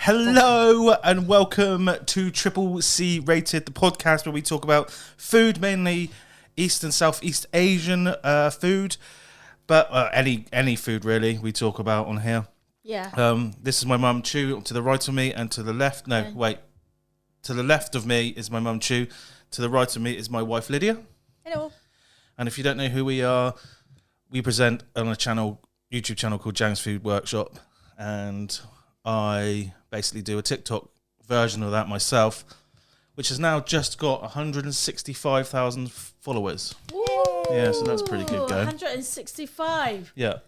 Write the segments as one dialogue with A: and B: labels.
A: Hello and welcome to Triple C Rated, the podcast where we talk about food, mainly East and Southeast Asian food, but any food really we talk about on here.
B: Yeah.
A: This is my mum Choo to the right of me, and to the left, to the left of me is my mum Choo, to the right of me is my wife Lydia.
B: Hello.
A: And if you don't know who we are, we present on a YouTube channel called Ziangs Food Workshop, and I basically do a TikTok version of that myself, which has now just got 165,000 followers.
B: Woo!
A: Yeah, so that's pretty good going.
B: 165.
A: Yeah.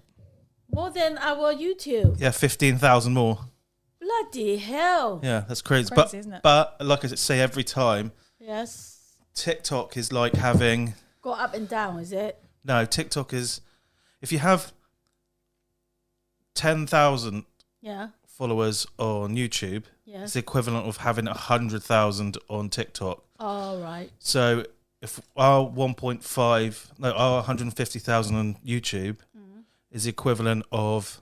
B: More than our YouTube.
A: Yeah, 15,000 more.
B: Bloody hell.
A: Yeah, that's crazy.
C: Crazy, isn't it?
A: But like I say every time,
B: Yes.
A: TikTok is like having...
B: Go up and down, is it?
A: No, TikTok is... If you have 10,000
B: Yeah.
A: followers on YouTube,
B: Yes.
A: it's the equivalent of having 100,000 on TikTok.
B: All right.
A: So if our 150,000 on YouTube is the equivalent of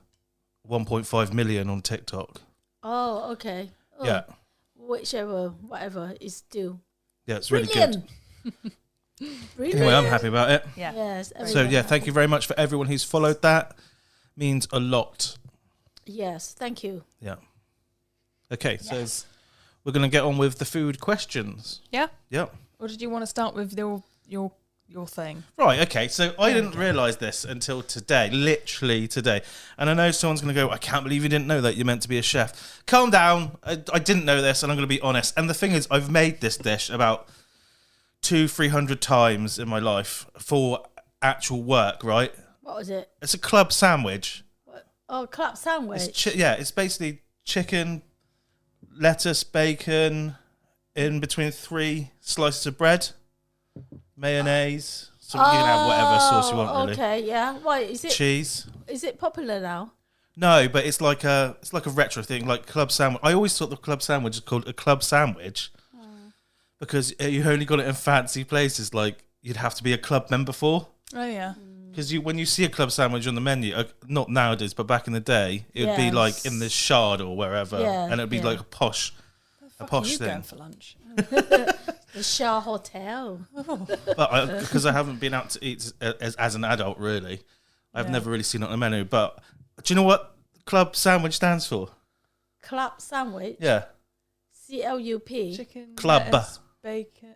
A: 1.5 million on TikTok.
B: Oh, okay. Oh,
A: Yeah.
B: Whatever is due.
A: Yeah, it's really
B: Brilliant.
A: good.
B: Brilliant.
A: Anyway, I'm happy about it.
C: Yeah.
B: Yes.
A: So
B: everyone.
A: yeah, thank you very much for everyone who's followed that. Means a lot.
B: Yes. Thank you.
A: Yeah. Okay, so
B: Yes.
A: we're going to get on with the food questions.
C: Yeah?
A: Yeah.
C: Or did you want to start with your thing?
A: Right, okay, so I didn't realise this until today, literally today. And I know someone's going to go, I can't believe you didn't know that, you're meant to be a chef. Calm down, I didn't know this, and I'm going to be honest. And the thing is, I've made this dish about 200-300 times in my life for actual work, right?
B: What was it?
A: It's a club sandwich.
B: What? Oh, club sandwich.
A: It's basically chicken, lettuce, bacon, in between 3 slices of bread, mayonnaise. So you can have whatever sauce you want, really.
B: Okay, yeah. Why is it?
A: Cheese.
B: Is it popular now?
A: No, but it's like a retro thing, like club sandwich. I always thought the club sandwich is called a club sandwich because you only got it in fancy places. Like you'd have to be a club member for.
C: Oh, yeah.
A: Because when you see a club sandwich on the menu, not nowadays, but back in the day, it would be like in the Shard or wherever, and it would be like a posh
C: you
A: thing.
C: going for lunch?
B: The Shah Hotel.
A: But because I haven't been out to eat as an adult, really, I've never really seen it on the menu. But do you know what club sandwich stands for?
B: Club sandwich.
A: Yeah,
B: CLUP.
C: Chicken,
A: Club.
C: lettuce, bacon,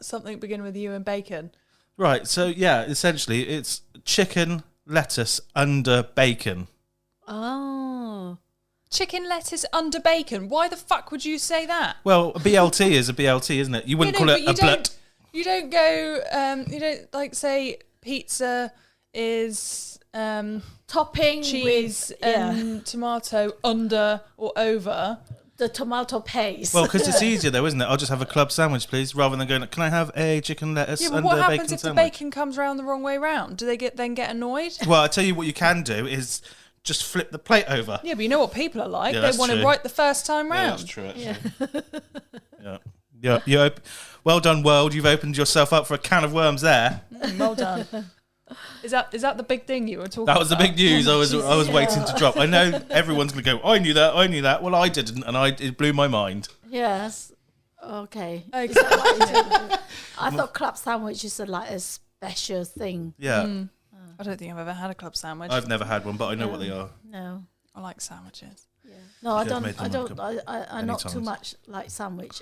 C: something beginning with U and bacon.
A: right. So yeah, essentially, it's chicken, lettuce under bacon.
B: Oh.
C: Chicken, lettuce, under bacon. Why the fuck would you say that?
A: Well, a BLT is a BLT, isn't it? You wouldn't call it a blut.
C: You don't go, you don't like say pizza is
B: Topping
C: cheese
B: with,
C: and tomato under or over.
B: the tomato paste.
A: Well, because it's easier though, isn't it? I'll just have a club sandwich, please, rather than going, can I have a chicken, lettuce,
C: Yeah, but
A: under
C: what
A: bacon
C: happens if
A: sandwich?
C: the bacon comes around the wrong way round? Do they then get annoyed?
A: Well, I tell you what you can do is just flip the plate over.
C: Yeah, but you know what people are like.
A: Yeah,
C: They
A: that's
C: want
A: true.
C: it right the first time
A: Yeah,
C: round.
A: that's true, actually. Yeah. Well done, world. You've opened yourself up for a can of worms there.
C: Well done. Is that the big thing you were talking about?
A: That was the big news I was waiting to drop. I know everyone's going to go, I knew that. Well, I didn't, and it blew my mind.
B: Yes. Okay.
C: Okay.
B: Is that what you do? I thought club sandwich is like a special thing.
A: Yeah.
C: I don't think I've ever had a club sandwich.
A: I've never had one, but I know what they are.
B: No.
C: I like sandwiches.
B: Yeah. No, I
A: I've
B: don't.
A: made them
B: I don't.
A: like
B: I'm
A: many
B: not too
A: times.
B: much like sandwich.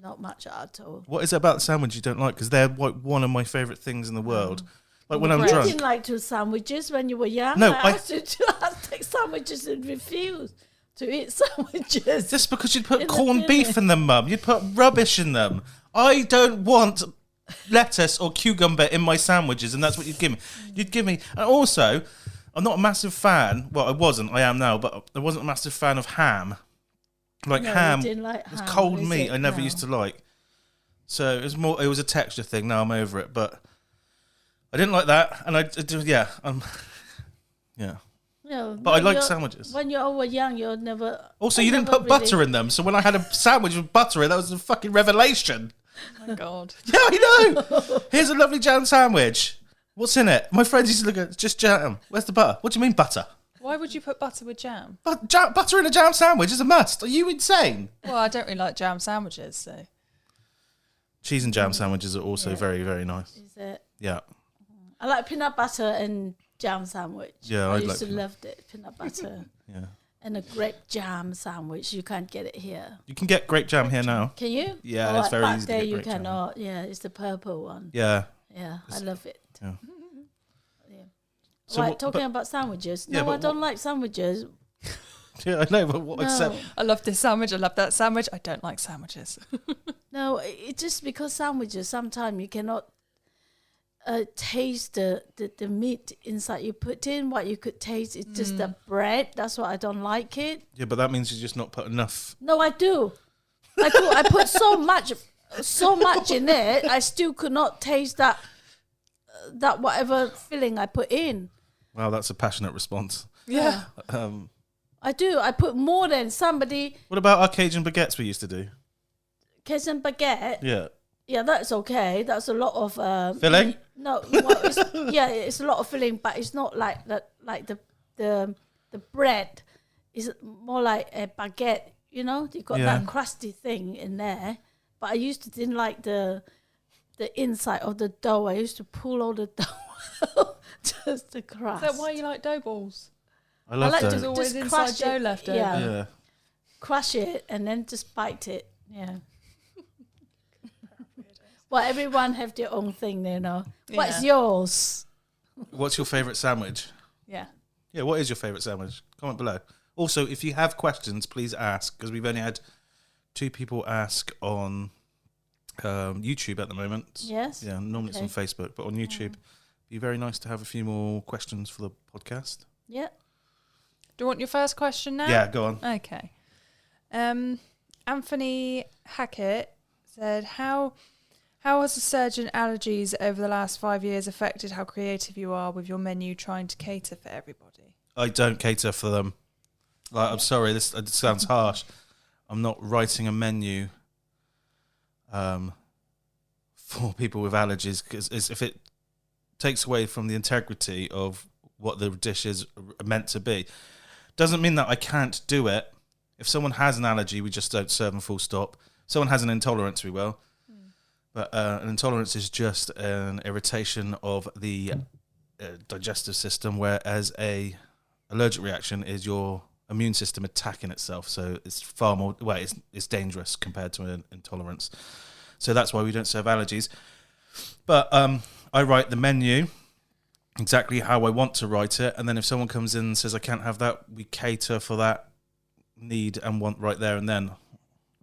B: Not much at all.
A: What is it about the sandwich you don't like? Because they're one of my favourite things in the world. Like when I'm
B: You
A: drunk.
B: didn't like to sandwiches when you were young.
A: No,
B: I asked you to take sandwiches and refuse to eat sandwiches.
A: Just because you'd put
B: In the
A: corned beef
B: dinner.
A: in them, Mum. You'd put rubbish in them. I don't want lettuce or cucumber in my sandwiches, and that's what you'd give me. You'd give me... And also, I'm not a massive fan... Well, I wasn't. I am now, but I wasn't a massive fan of ham. Like
B: No, you
A: ham...
B: didn't like
A: It's
B: ham,
A: cold
B: is
A: meat
B: it?
A: I never
B: No.
A: used to like. So it was a texture thing. Now I'm over it, but... I didn't like that, and yeah.
B: No,
A: But I like sandwiches.
B: When you were young, you never...
A: Also,
B: I
A: you didn't
B: never
A: put butter in them, so when I had a sandwich with butter in, that was a fucking revelation.
C: Oh my God.
A: Yeah, I know. Here's a lovely jam sandwich. What's in it? My friends used to look at it, just jam. Where's the butter? What do you mean butter?
C: Why would you put butter with jam?
A: But butter in a jam sandwich is a must. Are you insane?
C: Well, I don't really like jam sandwiches, so.
A: Cheese and jam sandwiches are also very, very nice.
B: Is it?
A: Yeah.
B: I like peanut butter and jam sandwich.
A: Yeah,
B: I
A: I'd
B: used
A: like
B: to love it. Peanut butter
A: Yeah.
B: and a grape jam sandwich. You can't get it here.
A: You can get grape jam here now.
B: Can you?
A: Yeah, it's very
B: back
A: easy to
B: there
A: get
B: you
A: grape jam.
B: cannot. Yeah, it's the purple one.
A: Yeah.
B: Yeah, I love it.
A: Yeah.
B: Yeah.
A: So
B: Right,
A: what-
B: talking
A: but-
B: about sandwiches.
A: Yeah,
B: No,
A: but
B: I don't
A: what-
B: like sandwiches.
A: Yeah, I know, but what I said.
B: No,
C: I love this sandwich. I love that sandwich. I don't like sandwiches.
B: no, it's just because sandwiches, sometimes you cannot taste the meat inside you put in. What you could taste is just the bread. That's why I don't like it.
A: Yeah, but that means you just not put enough.
B: No, I do. I put so much in it. I still could not taste that whatever filling I put in.
A: Wow, that's a passionate response.
C: Yeah.
B: I do. I put more than somebody.
A: What about our Cajun baguettes we used to do?
B: Cajun baguette.
A: Yeah.
B: Yeah, that's okay. That's a lot of
A: Filling?
B: No, well, it's a lot of filling, but it's not like that. Like the bread is more like a baguette. You know, you got that crusty thing in there. But I used to didn't like the inside of the dough. I used to pull all the dough just the crust.
C: Is that why you like dough balls?
A: I love
B: like
A: those.
C: There's always
B: Just
C: inside
B: crush
C: dough
B: it,
C: left over.
B: yeah.
A: Yeah.
B: Crush it and then just bite it. Yeah. Well, everyone have their own thing, you know. What's yours?
A: What's your favourite sandwich?
C: Yeah.
A: Yeah, what is your favourite sandwich? Comment below. Also, if you have questions, please ask, because we've only had 2 people ask on YouTube at the moment.
B: Yes.
A: Yeah, normally it's on Facebook, but on YouTube, it'd be very nice to have a few more questions for the podcast.
B: Yeah.
C: Do you want your first question now?
A: Yeah, go on.
C: Okay. Anthony Hackett said, How has the surge in allergies over the last 5 years affected how creative you are with your menu trying to cater for everybody?
A: I don't cater for them. Like, I'm sorry, this sounds harsh. I'm not writing a menu for people with allergies, because if it takes away from the integrity of what the dish is meant to be, doesn't mean that I can't do it. If someone has an allergy, we just don't serve them full stop. If someone has an intolerance, we will. But an intolerance is just an irritation of the digestive system, whereas a allergic reaction is your immune system attacking itself. So it's far more, it's dangerous compared to an intolerance. So that's why we don't serve allergies. But I write the menu exactly how I want to write it. And then if someone comes in and says, I can't have that, we cater for that need and want right there and then.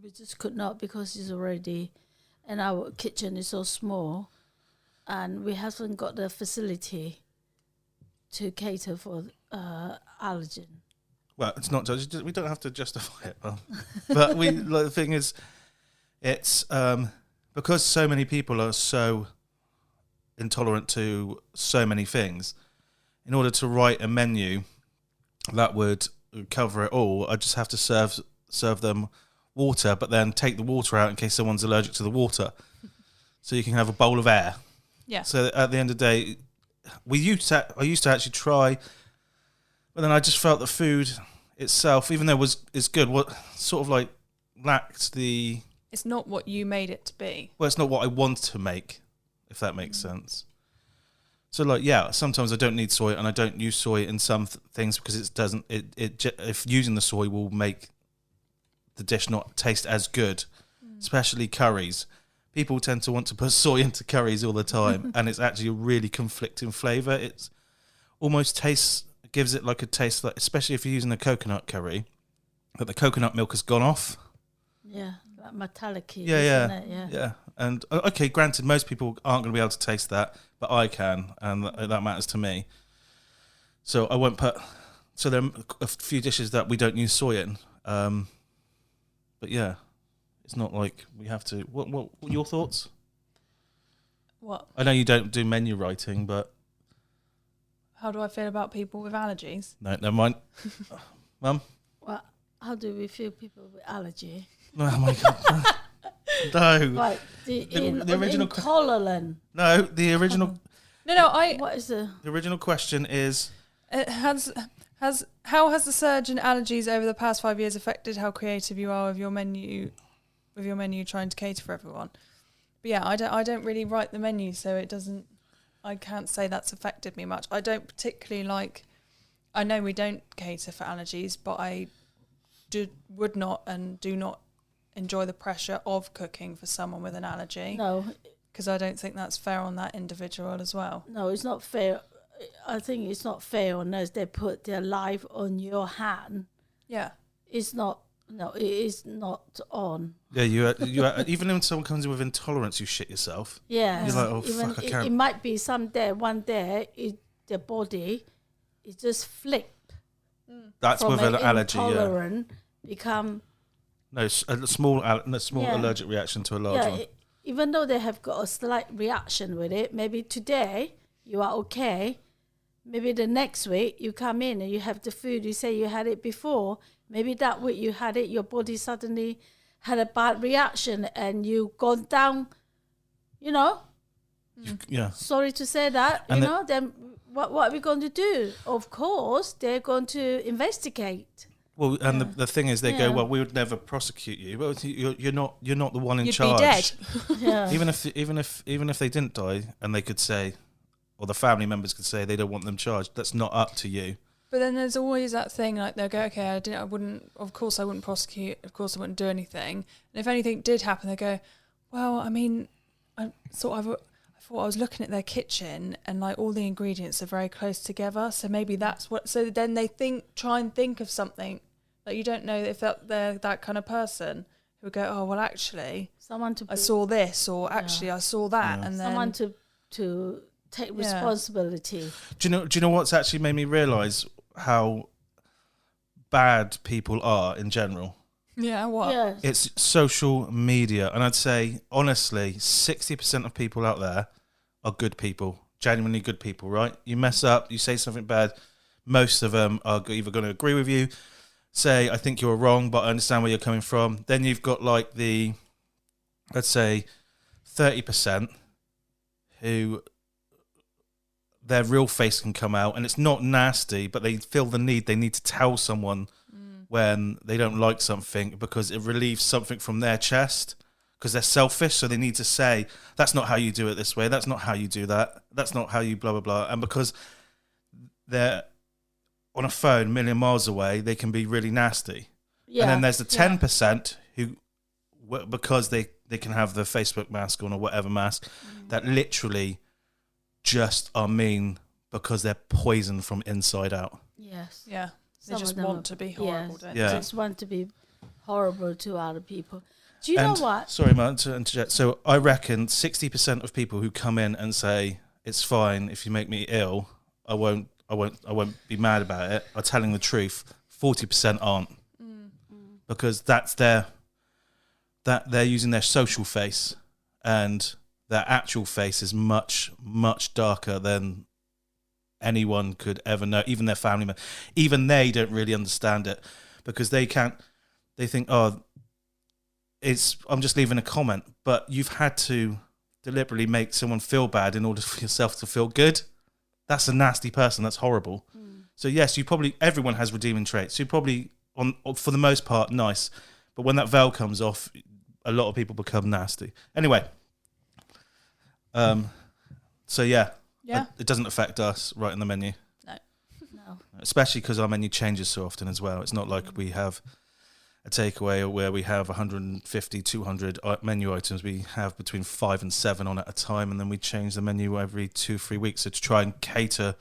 B: We just could not, because it's already, and our kitchen is so small, and we haven't got the facility to cater for allergen.
A: Well, it's not. We don't have to justify it, but the thing is, it's because so many people are so intolerant to so many things. In order to write a menu that would cover it all, I just have to serve them water, but then take the water out in case someone's allergic to the water, so you can have a bowl of air.
C: Yeah.
A: So at the end of the day, I used to actually try, but then I just felt the food itself, even though is good, what sort of like lacked the.
C: It's not what you made it to be.
A: Well, it's not what I want to make, if that makes sense. So, like, yeah, sometimes I don't need soy, and I don't use soy in some things because it doesn't. If using the soy will make the dish not taste as good, especially curries. People tend to want to put soy into curries all the time, and it's actually a really conflicting flavour. It's almost gives it like a taste, like, especially if you're using a coconut curry, that the coconut milk has gone off.
B: Yeah, like metallic.
A: Yeah. And okay, granted, most people aren't going to be able to taste that, but I can, and that matters to me. So I won't put. So there are a few dishes that we don't use soy in, but yeah, it's not like we have to. What your thoughts?
C: What?
A: I know you don't do menu writing, but
C: How do I feel about people with allergies?
A: no, never mind. Mum?
B: Well, how do we feel people with allergy?
A: Oh my god. No.
B: Like
A: The original
B: intolerant.
A: No, the original
C: No,
B: What is the?
A: the original question is
C: has How has the surge in allergies over the past 5 years affected how creative you are with your menu trying to cater for everyone? But yeah, I don't really write the menu, so it doesn't. I can't say that's affected me much. I don't particularly like. I know we don't cater for allergies, but I would not and do not enjoy the pressure of cooking for someone with an allergy.
B: No,
C: because I don't think that's fair on that individual as well.
B: No, it's not fair. I think it's not fair unless they put their life on your hand.
C: Yeah,
B: it's not. No, it is not on.
A: Yeah, you even when someone comes in with intolerance, you shit yourself.
B: Yeah,
A: you're like, oh
B: even
A: fuck, I can't.
B: It might be one day, the body is just flip.
A: That's with an allergy.
B: Intolerant become
A: a small allergic reaction to a large one.
B: Even though they have got a slight reaction with it, maybe today you are okay. Maybe the next week you come in and you have the food, you say you had it before. Maybe that week you had it, your body suddenly had a bad reaction and you gone down,
A: Yeah.
B: Sorry to say that, then what are we going to do? Of course, they're going to investigate.
A: Well, and the thing is, they go, well, we would never prosecute you. Well, you're not the one in charge.
C: You'd be dead.
B: Yeah.
A: Even if they didn't die, and they could say, or the family members could say they don't want them charged. That's not up to you.
C: But then there's always that thing, like they'll go, okay, I wouldn't prosecute, of course I wouldn't do anything. And if anything did happen, they go, well, I mean, I thought I was looking at their kitchen and like all the ingredients are very close together, so maybe that's what. So then they try and think of something that you don't know if they're that kind of person who go, oh well, actually, I saw this, or actually I saw that, and then
B: someone to take responsibility.
A: Do you know what's actually made me realise how bad people are in general?
C: Yeah, what?
B: Yes.
A: It's social media, and I'd say honestly, 60% of people out there are good people, genuinely good people. Right? You mess up, you say something bad. Most of them are either going to agree with you, say I think you're wrong, but I understand where you're coming from. Then you've got like the, let's say, 30% who their real face can come out, and it's not nasty, but they feel the need. They need to tell someone when they don't like something because it relieves something from their chest, because they're selfish, so they need to say, that's not how you do it this way, that's not how you do that, that's not how you blah, blah, blah. And because they're on a phone a million miles away, they can be really nasty. Yeah. And then there's the 10% who, because they can have the Facebook mask on or whatever mask, that literally just are mean because they're poisoned from inside out.
B: Yes.
C: Yeah. They just want to be horrible, don't they?
B: They just want to be horrible to other people. Do you know what?
A: Sorry, man, to interject. So I reckon 60% of people who come in and say it's fine if you make me ill, I won't be mad about it, are telling the truth. 40% aren't, because they're using their social face, and their actual face is much, much darker than anyone could ever know, even their family members. Even they don't really understand it, because they think, oh, I'm just leaving a comment, but you've had to deliberately make someone feel bad in order for yourself to feel good. That's a nasty person. That's horrible. So yes, everyone has redeeming traits. You're probably, for the most part, nice, but when that veil comes off, a lot of people become nasty. Anyway, so yeah. It doesn't affect us writing the menu.
B: No.
A: Especially because our menu changes so often as well. It's not like we have a takeaway where we have 150, 200 menu items. We have between 5 and 7 on at a time, and then we change the menu every 2-3 weeks. So to try and cater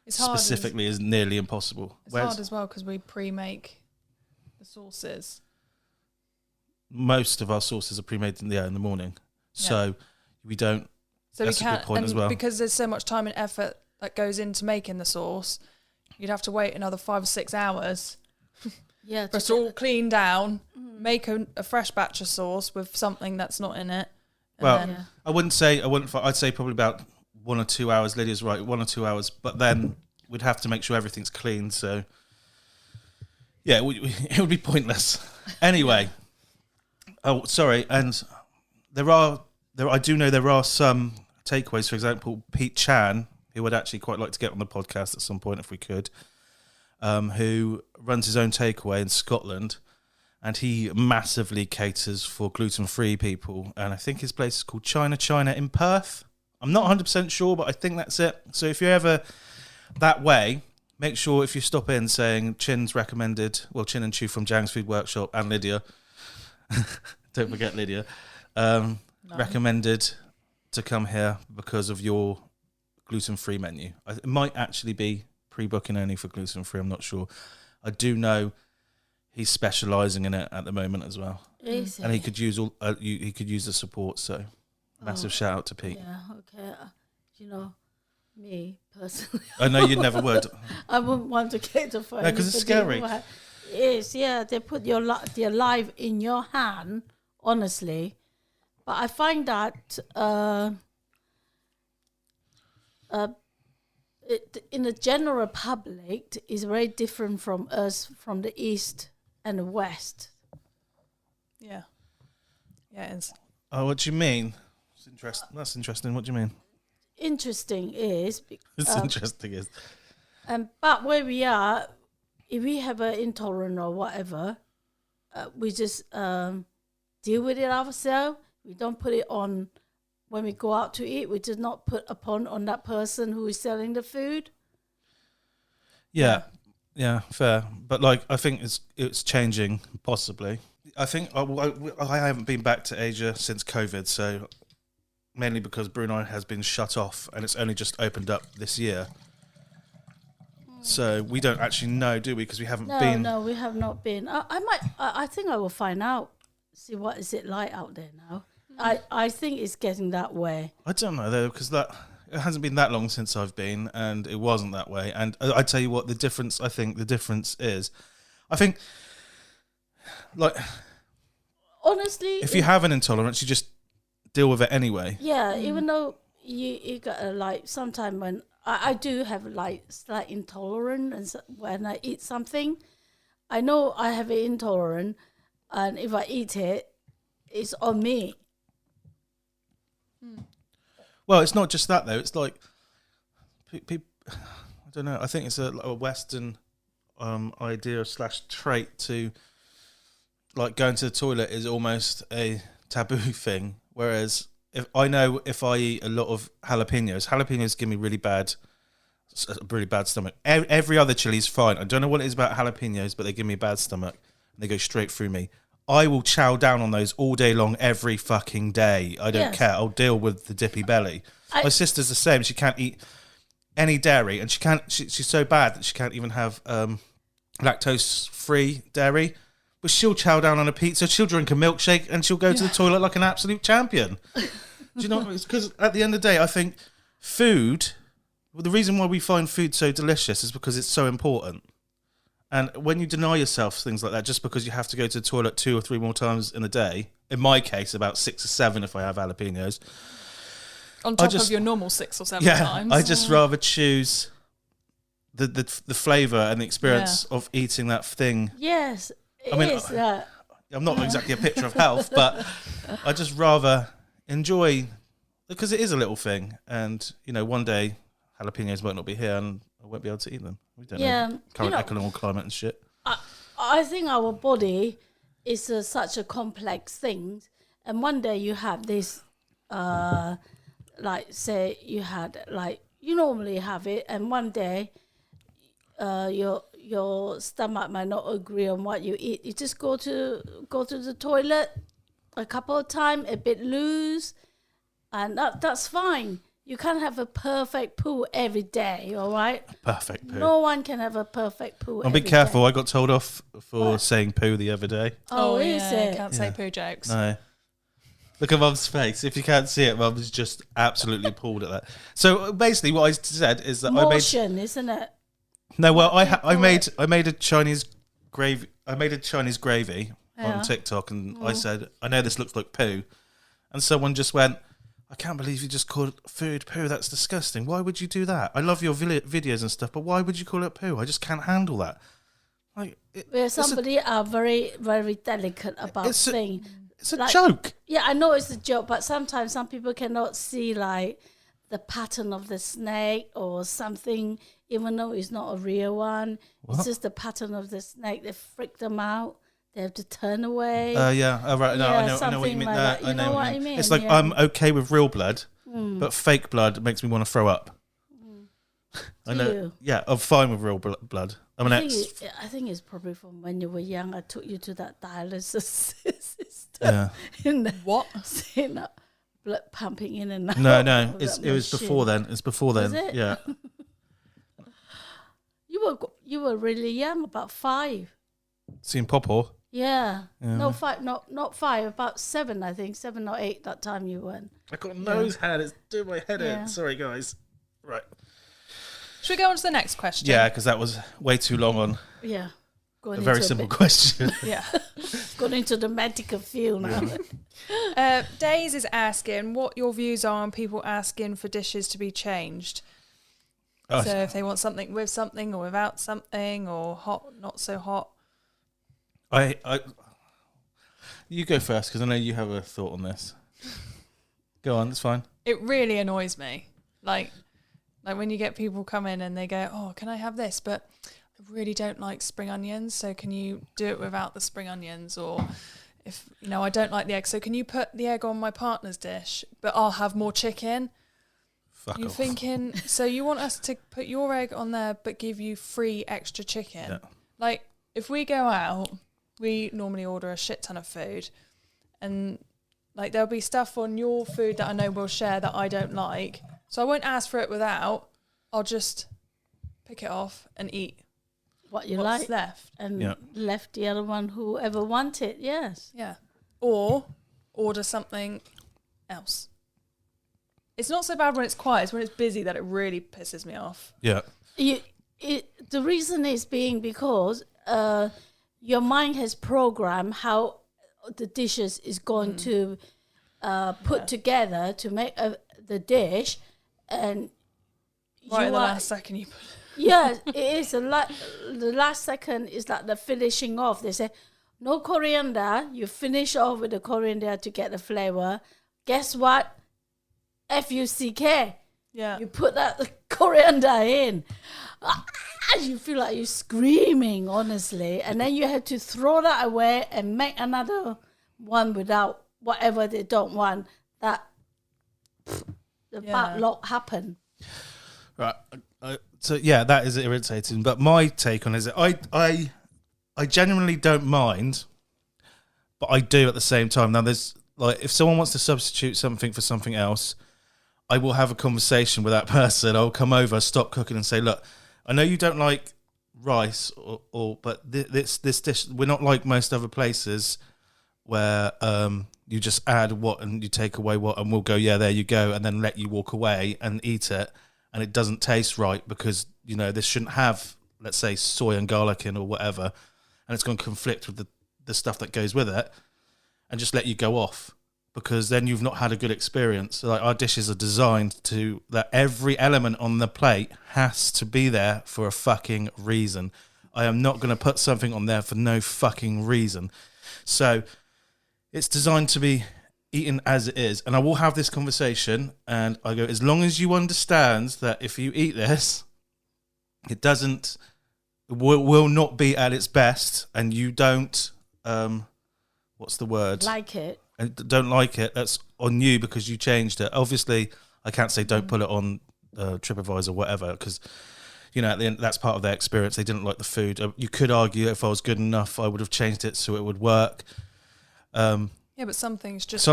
A: specifically is nearly impossible.
C: It's hard as well because we pre-make the sauces.
A: Most of our sauces are pre-made in the morning. So we don't.
C: So
A: that's a good point as well.
C: Because there's so much time and effort that goes into making the sauce, you'd have to wait another 5 or 6 hours for it to all clean down, make a fresh batch of sauce with something that's not in it.
A: Well, I'd say probably about 1 or 2 hours. Lydia's right, 1 or 2 hours. But then we'd have to make sure everything's clean. So, yeah, it would be pointless. Anyway, oh, sorry. And I do know there are some takeaways. For example, Pete Chan, who would actually quite like to get on the podcast at some point if we could. who runs his own takeaway in Scotland, and he massively caters for gluten-free people. And I think his place is called China in Perth. I'm not 100% sure, but I think that's it. So if you're ever that way, make sure if you stop in saying Chin's recommended, well, Chin and Choo from Ziangs Food Workshop and Lydia, don't forget Lydia, recommended to come here because of your gluten-free menu. It might actually be pre-booking only for gluten-free, I'm not sure. I do know he's specialising in it at the moment as well.
B: Is
A: and he could use he could use the support, so massive shout out to Pete.
B: Yeah, okay. You know, me personally,
A: I know you never would.
B: I wouldn't want to cater for
A: No, because it's scary.
B: It is, yeah. They put their life in your hand, honestly. But I find that in the general public is very different from us, from the East and the West.
C: Yeah. Yeah, it is.
A: Oh, what do you mean? It's interesting. That's interesting. What do you mean?
B: Interesting is...
A: It's interesting is...
B: but where we are, if we have an intolerance or whatever, we just deal with it ourselves. We don't put it on when we go out to eat. We just not put upon on that person who is selling the food.
A: Yeah, fair. But like, I think it's changing possibly. I think I haven't been back to Asia since COVID, so mainly because Brunei has been shut off and it's only just opened up this year. So we don't actually know, do we? Because we haven't been.
B: No, we have not been. I think I will find out. See what is it like out there now. I think it's getting that way.
A: I don't know though, because it hasn't been that long since I've been, and it wasn't that way. And I tell you what, the difference is, I think, like,
B: honestly,
A: if you have an intolerance, you just deal with it anyway.
B: Yeah, even though you got like sometimes when I do have like slight intolerance, and when I eat something, I know I have an intolerance, and if I eat it, it's on me.
A: Well, it's not just that though. It's like people. I don't know. I think it's a Western idea / trait to like going to the toilet is almost a taboo thing. Whereas if I eat a lot of jalapenos give me really bad stomach. Every other chili is fine. I don't know what it is about jalapenos, but they give me a bad stomach and they go straight through me. I will chow down on those all day long, every fucking day. I don't care. I'll deal with the dippy belly. My sister's the same. She can't eat any dairy, and she's so bad that she can't even have lactose-free dairy. But she'll chow down on a pizza. She'll drink a milkshake, and she'll go to the toilet like an absolute champion. Do you know? It's because at the end of the day, I think food. Well, the reason why we find food so delicious is because it's so important. And when you deny yourself things like that, just because you have to go to the toilet 2 or 3 more times in a day, in my case, about 6 or 7 if I have jalapenos.
C: On top of your normal 6 or 7 times.
A: I just rather choose the flavour and the experience of eating that thing.
B: Yes,
A: I'm not exactly a picture of health, but I just rather enjoy, because it is a little thing. And, one day jalapenos might not be here and I won't be able to eat them. We don't know. Current economic climate and shit.
B: I think our body is such a complex thing. And one day you have this, like say you had, like you normally have it, and one day your stomach might not agree on what you eat. You just go to the toilet a couple of times, a bit loose, and that's fine. You can't have a perfect poo every day, all right?
A: Perfect poo.
B: No one can have a perfect poo
A: I'll be careful. I got told off for saying poo the other day.
B: Oh, is it?
C: Can't say poo jokes.
A: No. Look at Mum's face. If you can't see it, Mum's just absolutely appalled at that. So basically what I said is that
B: Motion, isn't it?
A: No, well, I made a Chinese gravy. I made a Chinese gravy on TikTok, and I said, I know this looks like poo. And someone just went, I can't believe you just called food poo. That's disgusting. Why would you do that? I love your videos and stuff, but why would you call it poo? I just can't handle that. Like,
B: where somebody are very, very delicate about things.
A: It's a joke.
B: Yeah, I know it's a joke, but sometimes some people cannot see like the pattern of the snake or something, even though it's not a real one. What? It's just the pattern of the snake. They freak them out. They have to turn away.
A: Yeah. Oh, right. No,
B: yeah,
A: I know what you mean.
B: Like you know what I mean?
A: It's like I'm okay with real blood, but fake blood makes me want to throw up. I know.
B: You?
A: Yeah, I'm fine with real blood. I'm an ex.
B: I think it's probably from when you were young. I took you to that dialysis system.
A: Yeah.
B: In the,
C: what?
B: Seeing that blood pumping in and out.
A: No. It was before then. It's before then.
B: Was it?
A: Yeah.
B: You were really young, about 5.
A: Seen Pawpaw?
B: Yeah. No, 5. Not 5. About 7, I think. 7 or 8. That time you went.
A: I got a nose hair. It's doing my head in. Sorry, guys. Right.
C: Should we go on to the next question?
A: Yeah, because that was way too long on a very simple question.
C: Yeah.
B: Gone into the medical field now.
C: Daze is asking what your views are on people asking for dishes to be changed. Oh. So if they want something with something or without something or hot, not so hot.
A: You go first because I know you have a thought on this. Go on, it's fine.
C: It really annoys me. Like when you get people come in and they go, oh, can I have this? But I really don't like spring onions, so can you do it without the spring onions? Or if, I don't like the egg, so can you put the egg on my partner's dish, but I'll have more chicken?
A: Fuck
C: You're
A: off.
C: Thinking, so you want us to put your egg on there but give you free extra chicken? Yeah. Like, if we go out, we normally order a shit ton of food, and like there'll be stuff on your food that I know we'll share that I don't like. So I won't ask for it without. I'll just pick it off and eat
B: what you
C: what's
B: like
C: left.
B: And left the other one whoever wanted, yes.
C: Yeah. Or order something else. It's not so bad when it's quiet. It's when it's busy that it really pisses me off.
A: Yeah.
B: The reason is being because your mind has programmed how the dishes is going to put together to make the dish, and
C: the last second you put
B: yes, it is the last second is like the finishing off. They say no coriander, you finish off with the coriander to get the flavor. Guess what? FUCK.
C: Yeah.
B: You put the coriander in. You feel like you're screaming, honestly. And then you have to throw that away and make another one without whatever they don't want. That bad lot happen.
A: Right. So that is irritating. But my take on it is that I genuinely don't mind, but I do at the same time. Now, there's like if someone wants to substitute something for something else, I will have a conversation with that person. I'll come over, stop cooking, and say, look, I know you don't like rice, but this dish, we're not like most other places where you just add what and you take away what, and we'll go, yeah, there you go, and then let you walk away and eat it, and it doesn't taste right because, this shouldn't have, let's say, soy and garlic in or whatever, and it's going to conflict with the stuff that goes with it, and just let you go off. Because then you've not had a good experience. Like our dishes are designed to that every element on the plate has to be there for a fucking reason. I am not going to put something on there for no fucking reason. So it's designed to be eaten as it is. And I will have this conversation and I go, as long as you understand that if you eat this, it will not be at its best, and you don't, what's the word?
B: Like it.
A: And don't like it, that's on you because you changed it. Obviously, I can't say don't put it on TripAdvisor or whatever because, at the end, that's part of their experience. They didn't like the food. You could argue if I was good enough, I would have changed it so it would work.
C: But some things just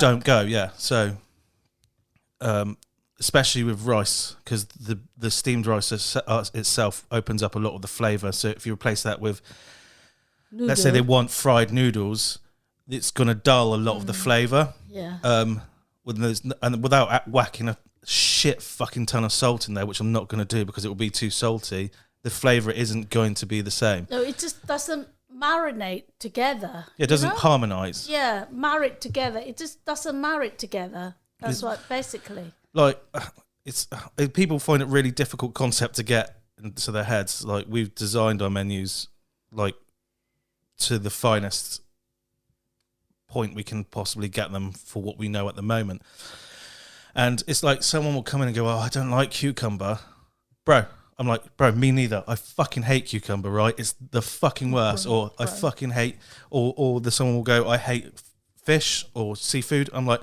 A: don't go. Yeah, so especially with rice because the steamed rice itself opens up a lot of the flavour. So if you replace that with, let's say they want fried noodles, it's going to dull a lot of the flavour.
B: Yeah.
A: Without whacking a shit fucking ton of salt in there, which I'm not going to do because it will be too salty, the flavour isn't going to be the same.
B: No, it just doesn't marinate together.
A: Yeah, it doesn't harmonise.
B: Yeah, marry together. It just doesn't marry together. That's what, basically.
A: Like, people find it really difficult concept to get into their heads. Like, we've designed our menus, like, to the finest point we can possibly get them for what we know at the moment, And it's like someone will come in and go, "Oh, I don't like cucumber." Bro, I'm like, "Bro, me neither. I fucking hate cucumber, right? It's the fucking worst." Or I fucking hate, or someone will go, "I hate fish or seafood." I'm like,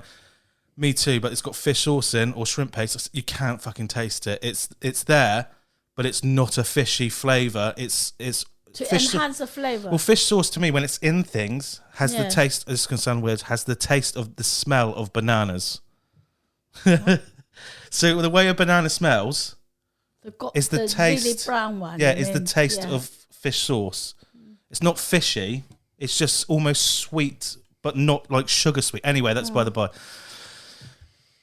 A: "Me too, but it's got fish sauce in or shrimp paste. You can't fucking taste it. It's there, but it's not a fishy flavour. It's
B: to
A: fish
B: enhance the flavour.
A: Well, fish sauce to me, when it's in things, has the taste. This can sound weird. Has the taste of the smell of bananas. So the way a banana smells is the taste.
B: Really brown one.
A: Yeah, is the taste of fish sauce. It's not fishy. It's just almost sweet, but not like sugar sweet. Anyway, that's by the by.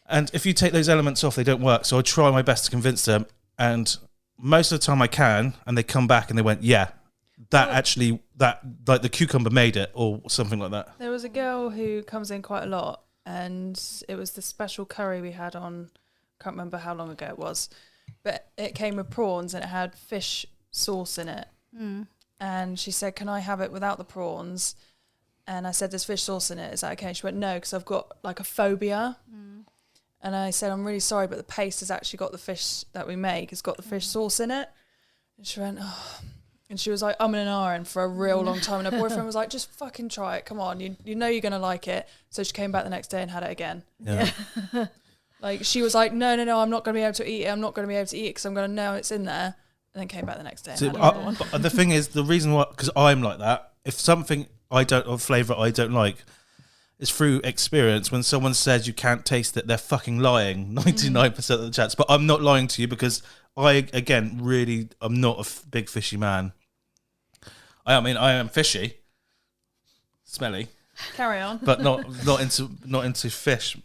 A: And if you take those elements off, they don't work. So I try my best to convince them, and most of the time I can, and they come back and they went, "Yeah, that like the cucumber made it," or something like that.
C: There was a girl who comes in quite a lot, and it was the special curry we had on. Can't remember how long ago it was, but it came with prawns and it had fish sauce in it. And she said, "Can I have it without the prawns?" And I said, "There's fish sauce in it. Is that okay?" She went, "No, because I've got like a phobia." And I said, "I'm really sorry, but the paste has actually got the fish that we make. It's got the fish sauce in it." And she went, "Oh." And she was like, I'm in an RN for a real long time. And her boyfriend was like, "Just fucking try it. Come on. You know you're going to like it." So she came back the next day and had it again.
A: Yeah.
C: Like, she was like, no, I'm not going to be able to eat it. I'm not going to be able to eat it because I'm going to know it's in there. And then came back the next day and had another one.
A: But the thing is, the reason why, because I'm like that, if something of flavour I don't like, is through experience. When someone says you can't taste it, they're fucking lying 99% of the chance. But I'm not lying to you, because I'm not a big fishy man. I am fishy, smelly.
C: Carry on.
A: But not into fish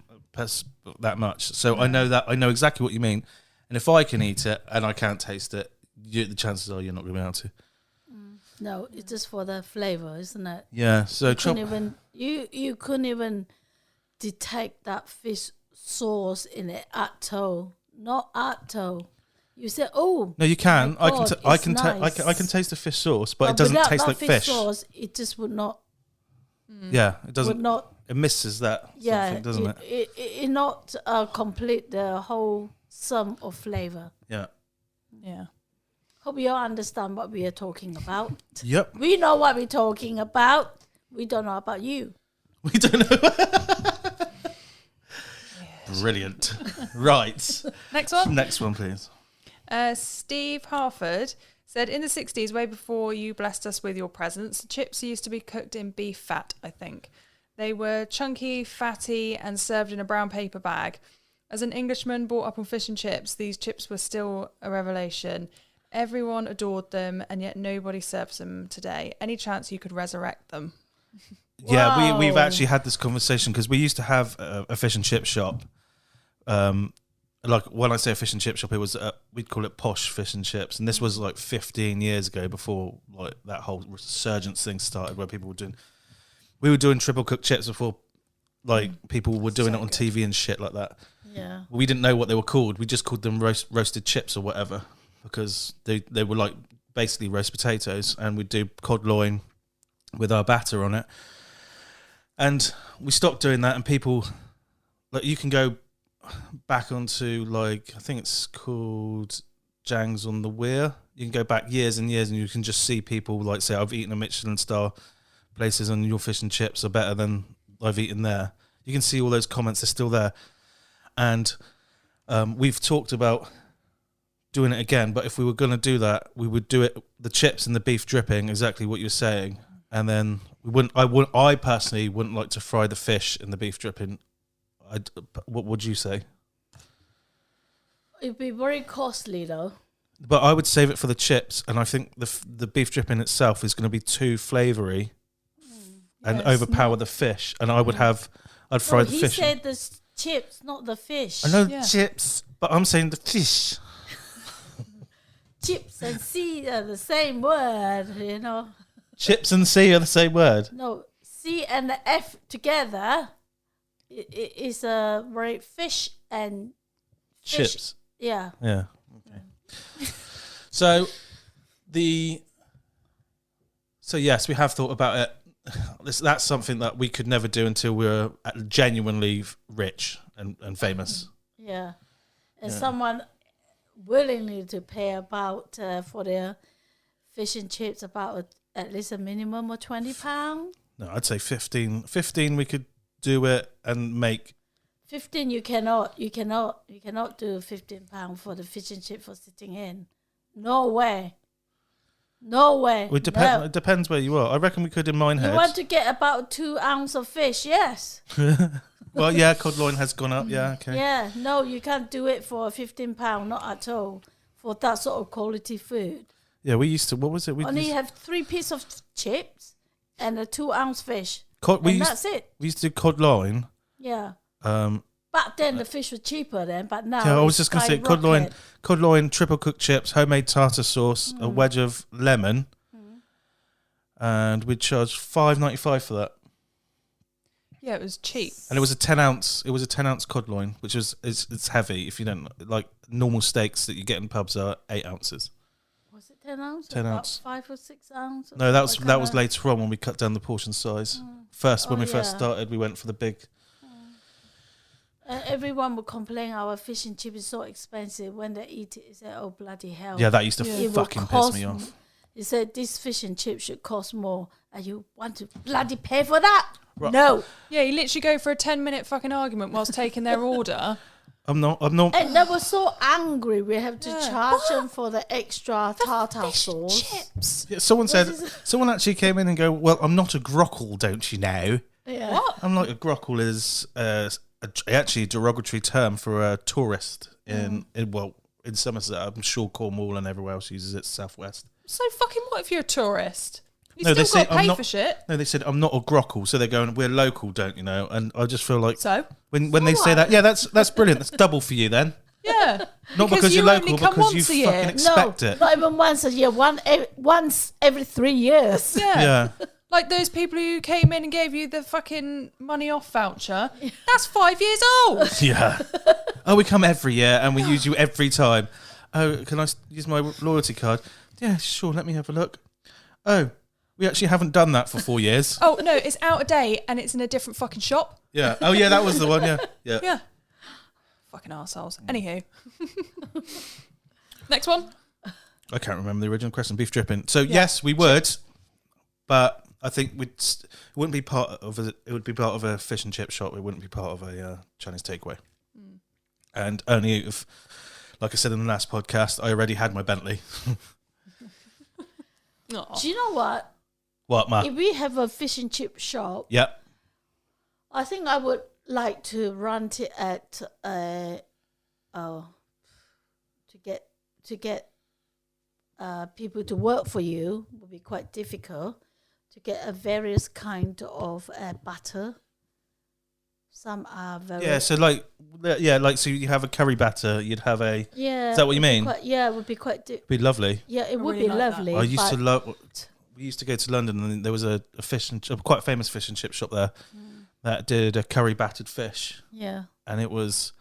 A: that much. So I know exactly what you mean. And if I can eat it and I can't taste it, the chances are you're not going to be able to.
B: No, it's just for the flavour, isn't it?
A: Yeah. So
B: you couldn't even detect that fish sauce in it at all. Not at all. You said, "Oh,
A: no, you can.
B: I can
A: I can taste the fish sauce, but it doesn't taste like fish.
B: Sauce, it just would not.
A: Yeah, it doesn't.
B: Would not.
A: It misses that.
B: Yeah,
A: something, doesn't it?
B: It not complete the whole sum of flavour.
A: Yeah.
C: Yeah.
B: Hope you all understand what we are talking about.
A: Yep.
B: We know what we're talking about. We don't know about you.
A: We don't know. Brilliant. Right. Next one, please.
C: Steve Harford said, in the 60s, way before you blessed us with your presence, chips used to be cooked in beef fat, I think. They were chunky, fatty, and served in a brown paper bag. As an Englishman brought up on fish and chips, these chips were still a revelation. Everyone adored them, and yet nobody serves them today. Any chance you could resurrect them?
A: Yeah, we've actually had this conversation, because we used to have a fish and chip shop. Like, when I say a fish and chip shop, it was we'd call it Posh Fish and Chips, and this was like 15 years ago, before like that whole resurgence thing started, where we were doing triple cooked chips before like people were doing it on TV and shit like that.
B: Yeah,
A: we didn't know what they were called. We just called them roasted chips or whatever, because they were like basically roast potatoes, and we'd do cod loin with our batter on it. And we stopped doing that, and people, like, you can go back onto, like, I think it's called Ziangs on the Weir. You can go back years and years, and you can just see people like say, "I've eaten a Michelin star places, and your fish and chips are better than I've eaten there." You can see all those comments; they're still there. And we've talked about doing it again, but if we were going to do that, we would do it, the chips and the beef dripping, exactly what you're saying, and then I personally wouldn't like to fry the fish in the beef dripping. What would you say?
B: It'd be very costly, though.
A: But I would save it for the chips, and I think the beef dripping itself is going to be too flavoury and overpower the fish. And I'd fry the fish.
B: He said the chips, not the fish.
A: I know chips, but I'm saying the fish.
B: Chips and C are the same word, you know.
A: Chips and C are the same word.
B: No, C and the F together is a right fish and fish.
A: Chips.
B: Yeah.
A: Yeah. Okay. So yes, we have thought about it. That's something that we could never do until we're genuinely rich and famous.
B: Yeah. And someone willingly to pay about for their fish and chips about at least a minimum of £20.
A: No, I'd say 15. 15 we could do it and make.
B: 15 you cannot do £15 for the fish and chip for sitting in. No way.
A: It depends where you are. I reckon we could in Minehead.
B: You want to get about 2 ounces of fish, yes.
A: Well, yeah, cod loin has gone up. Yeah, okay.
B: Yeah, no, you can't do it for £15, not at all, for that sort of quality food.
A: Yeah, we used to. What was it? We
B: only have 3 pieces of chips and a 2-ounce fish. That's it.
A: We used to do cod loin.
B: Yeah. Back then the fish was cheaper then, but now.
A: Yeah, I was just gonna say cod loin, triple cooked chips, homemade tartar sauce, a wedge of lemon, and we'd charge $5.95 for that.
C: Yeah, it was cheap.
A: And it was a 10 ounce. It was a 10-ounce cod loin, which is it's heavy. If you don't like normal steaks that you get in pubs are 8 ounces.
B: Was it 10 ounces?
A: 10 ounce.
B: 5 or 6 ounces?
A: No, that was later on when we cut down the portion size. When we first started, we went for the big.
B: Everyone would complain our fish and chip is so expensive. When they eat it, they say, "Oh bloody hell!"
A: Yeah, that used to fucking piss me off.
B: He said this fish and chip should cost more, and you want to bloody pay for that?
A: Right.
B: No.
C: Yeah, you literally go for a 10-minute fucking argument whilst taking their order.
A: I'm not.
B: And they were so angry. We have to charge them for the extra tartar sauce.
C: Chips.
A: Yeah, someone actually came in and go, "Well, I'm not a grockle, don't you know?"
B: Yeah.
C: What?
A: I'm like, a grockle is actually a derogatory term for a tourist in Somerset. I'm sure Cornwall and everywhere else uses it. Southwest.
C: So fucking what if you're a tourist? You
A: No,
C: still got to pay for shit.
A: No, they said I'm not a grockle, so they're going, we're local, don't you know? And I just feel like
C: So
A: when they say that, yeah, that's brilliant. That's double for you then.
C: yeah,
A: Not because you're
C: you only
A: local,
C: come
A: because
C: once
A: you
C: a year.
A: fucking expect it.
B: Not even once a year. Once every 3 years.
C: Yeah.
A: Yeah.
C: Like those people who came in and gave you the fucking money off voucher. That's 5 years old.
A: Yeah. Oh, we come every year and we use you every time. Oh, can I use my loyalty card? Yeah, sure. Let me have a look. Oh, we actually haven't done that for 4 years.
C: Oh, no, it's out of date and it's in a different fucking shop.
A: Yeah. Oh, yeah, that was the one. Yeah. Yeah.
C: Yeah. Fucking arseholes. Anywho. Next one.
A: I can't remember the original question. Beef dripping. So, yes, we would, but I think it wouldn't be part of it. It would be part of a fish and chip shop. It wouldn't be part of a Chinese takeaway. And only if, like I said in the last podcast, I already had my Bentley.
B: Do you know what?
A: What, Ma?
B: If we have a fish and chip shop,
A: Yep.
B: I think I would like to run it at to get people to work for you would be quite difficult. To get a various kind of butter. Some are very
A: so you have a curry batter. You'd have a Is that what you mean?
B: It would be quite.
A: Be lovely.
B: Yeah, it would
C: really
B: be
C: like
B: lovely.
A: I used to love. We used to go to London, and there was a quite famous fish and chip shop there that did a curry battered fish.
B: Yeah,
A: and it was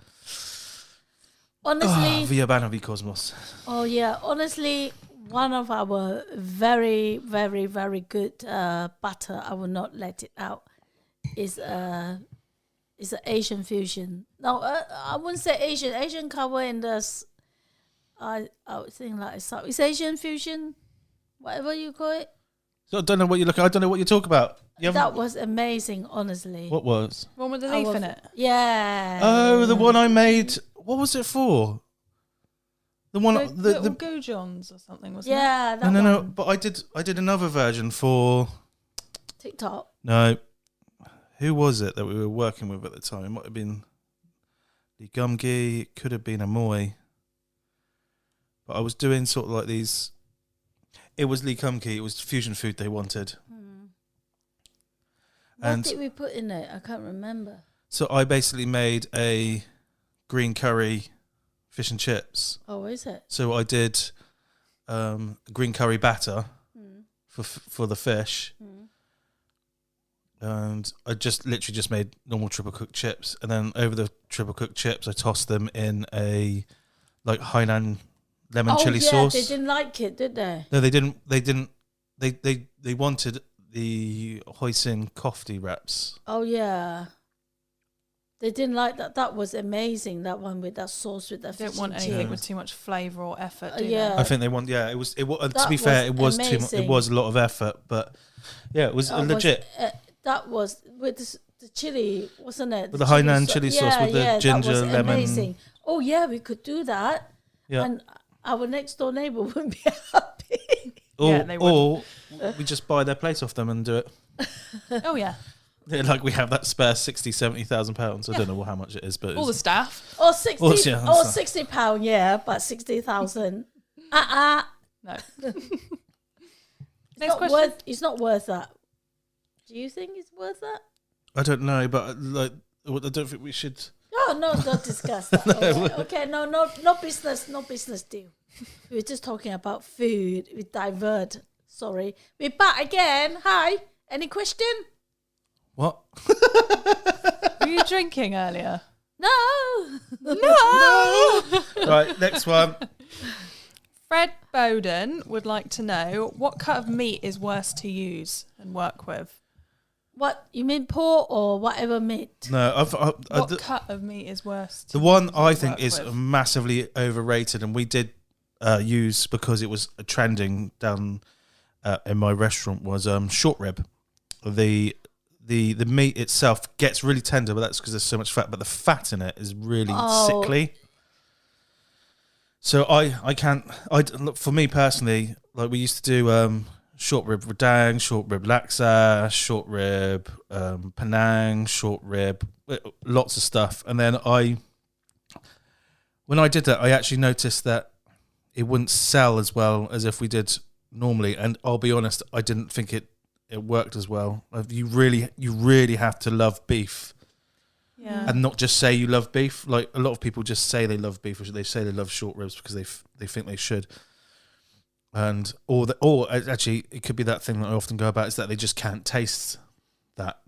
B: honestly
A: Via Banovi Cosmos.
B: Oh yeah, honestly, one of our very, very, very good butter. I will not let it out. Is an Asian fusion. No, I wouldn't say Asian. Asian cover in the. I would think like it's Asian fusion, whatever you call it.
A: So I don't know what you're looking. I don't know what you're talking about.
B: That was amazing, honestly.
A: What was?
C: One with the leaf in it.
B: Yeah.
A: Oh, the one I made. What was it for? The one,
C: the Gojons or something, wasn't it?
B: Yeah, that
A: no.
B: one.
A: But I did another version for
B: TikTok.
A: No, who was it that we were working with at the time? It might have been Lee Gumgi. It could have been Amoy. But I was doing sort of like these. It was Lee Gumgi. It was fusion food they wanted.
B: What did we put in it? I can't remember.
A: So I basically made a green curry fish and chips.
B: Oh, is it?
A: So I did green curry batter for the fish. And I literally just made normal triple cooked chips. And then over the triple cooked chips, I tossed them in a like Hainan lemon chili sauce.
B: They didn't like it, did they?
A: No, they didn't. They wanted the hoisin kofti wraps.
B: Oh yeah. They didn't like that. That was amazing. That one with that sauce with that.
C: They don't want anything with too much flavour or effort. Do
B: Yeah.
C: they?
A: I think they want. Yeah, it was. To be fair, it was too much. It was a lot of effort, but yeah, it was legit.
B: That was with the chili, wasn't it?
A: With the Hainan chili sauce with the ginger,
B: that was
A: lemon.
B: Amazing. Oh yeah, we could do that.
A: Yeah.
B: And our next door neighbour wouldn't be happy.
A: Or we just buy their place off them and do it.
C: Oh yeah.
A: Yeah, like we have that spare 60,000, 70,000 pounds. I don't know how much it is, but
C: all the staff.
B: Or 60 £60, yeah, but 60,000. No.
C: Next question.
B: It's not worth that. Do you think it's worth that?
A: I don't know, but like I don't think we should.
B: Oh no, don't discuss that. Okay, no business deal. We were just talking about food. We divert. Sorry, we're back again. Hi, any question?
A: What?
C: Were you drinking earlier?
B: No.
A: Right, next one.
C: Fred Bowden would like to know what cut of meat is worse to use and work with.
B: What you mean, pork or whatever meat?
A: No,
C: What cut of meat is worse?
A: The one I think is massively overrated, and we did use because it was trending down in my restaurant was short rib. The meat itself gets really tender, but that's because there's so much fat. But the fat in it is really sickly. So I can't. Look, for me personally, like we used to do short rib redang, short rib laksa, short rib Penang, short rib, lots of stuff. And then when I did that, I actually noticed that it wouldn't sell as well as if we did normally. And I'll be honest, I didn't think it worked as well. You really have to love beef.
C: Yeah.
A: And not just say you love beef. Like a lot of people just say they love beef, or they say they love short ribs because they think they should. And or actually, it could be that thing that I often go about is that they just can't taste that.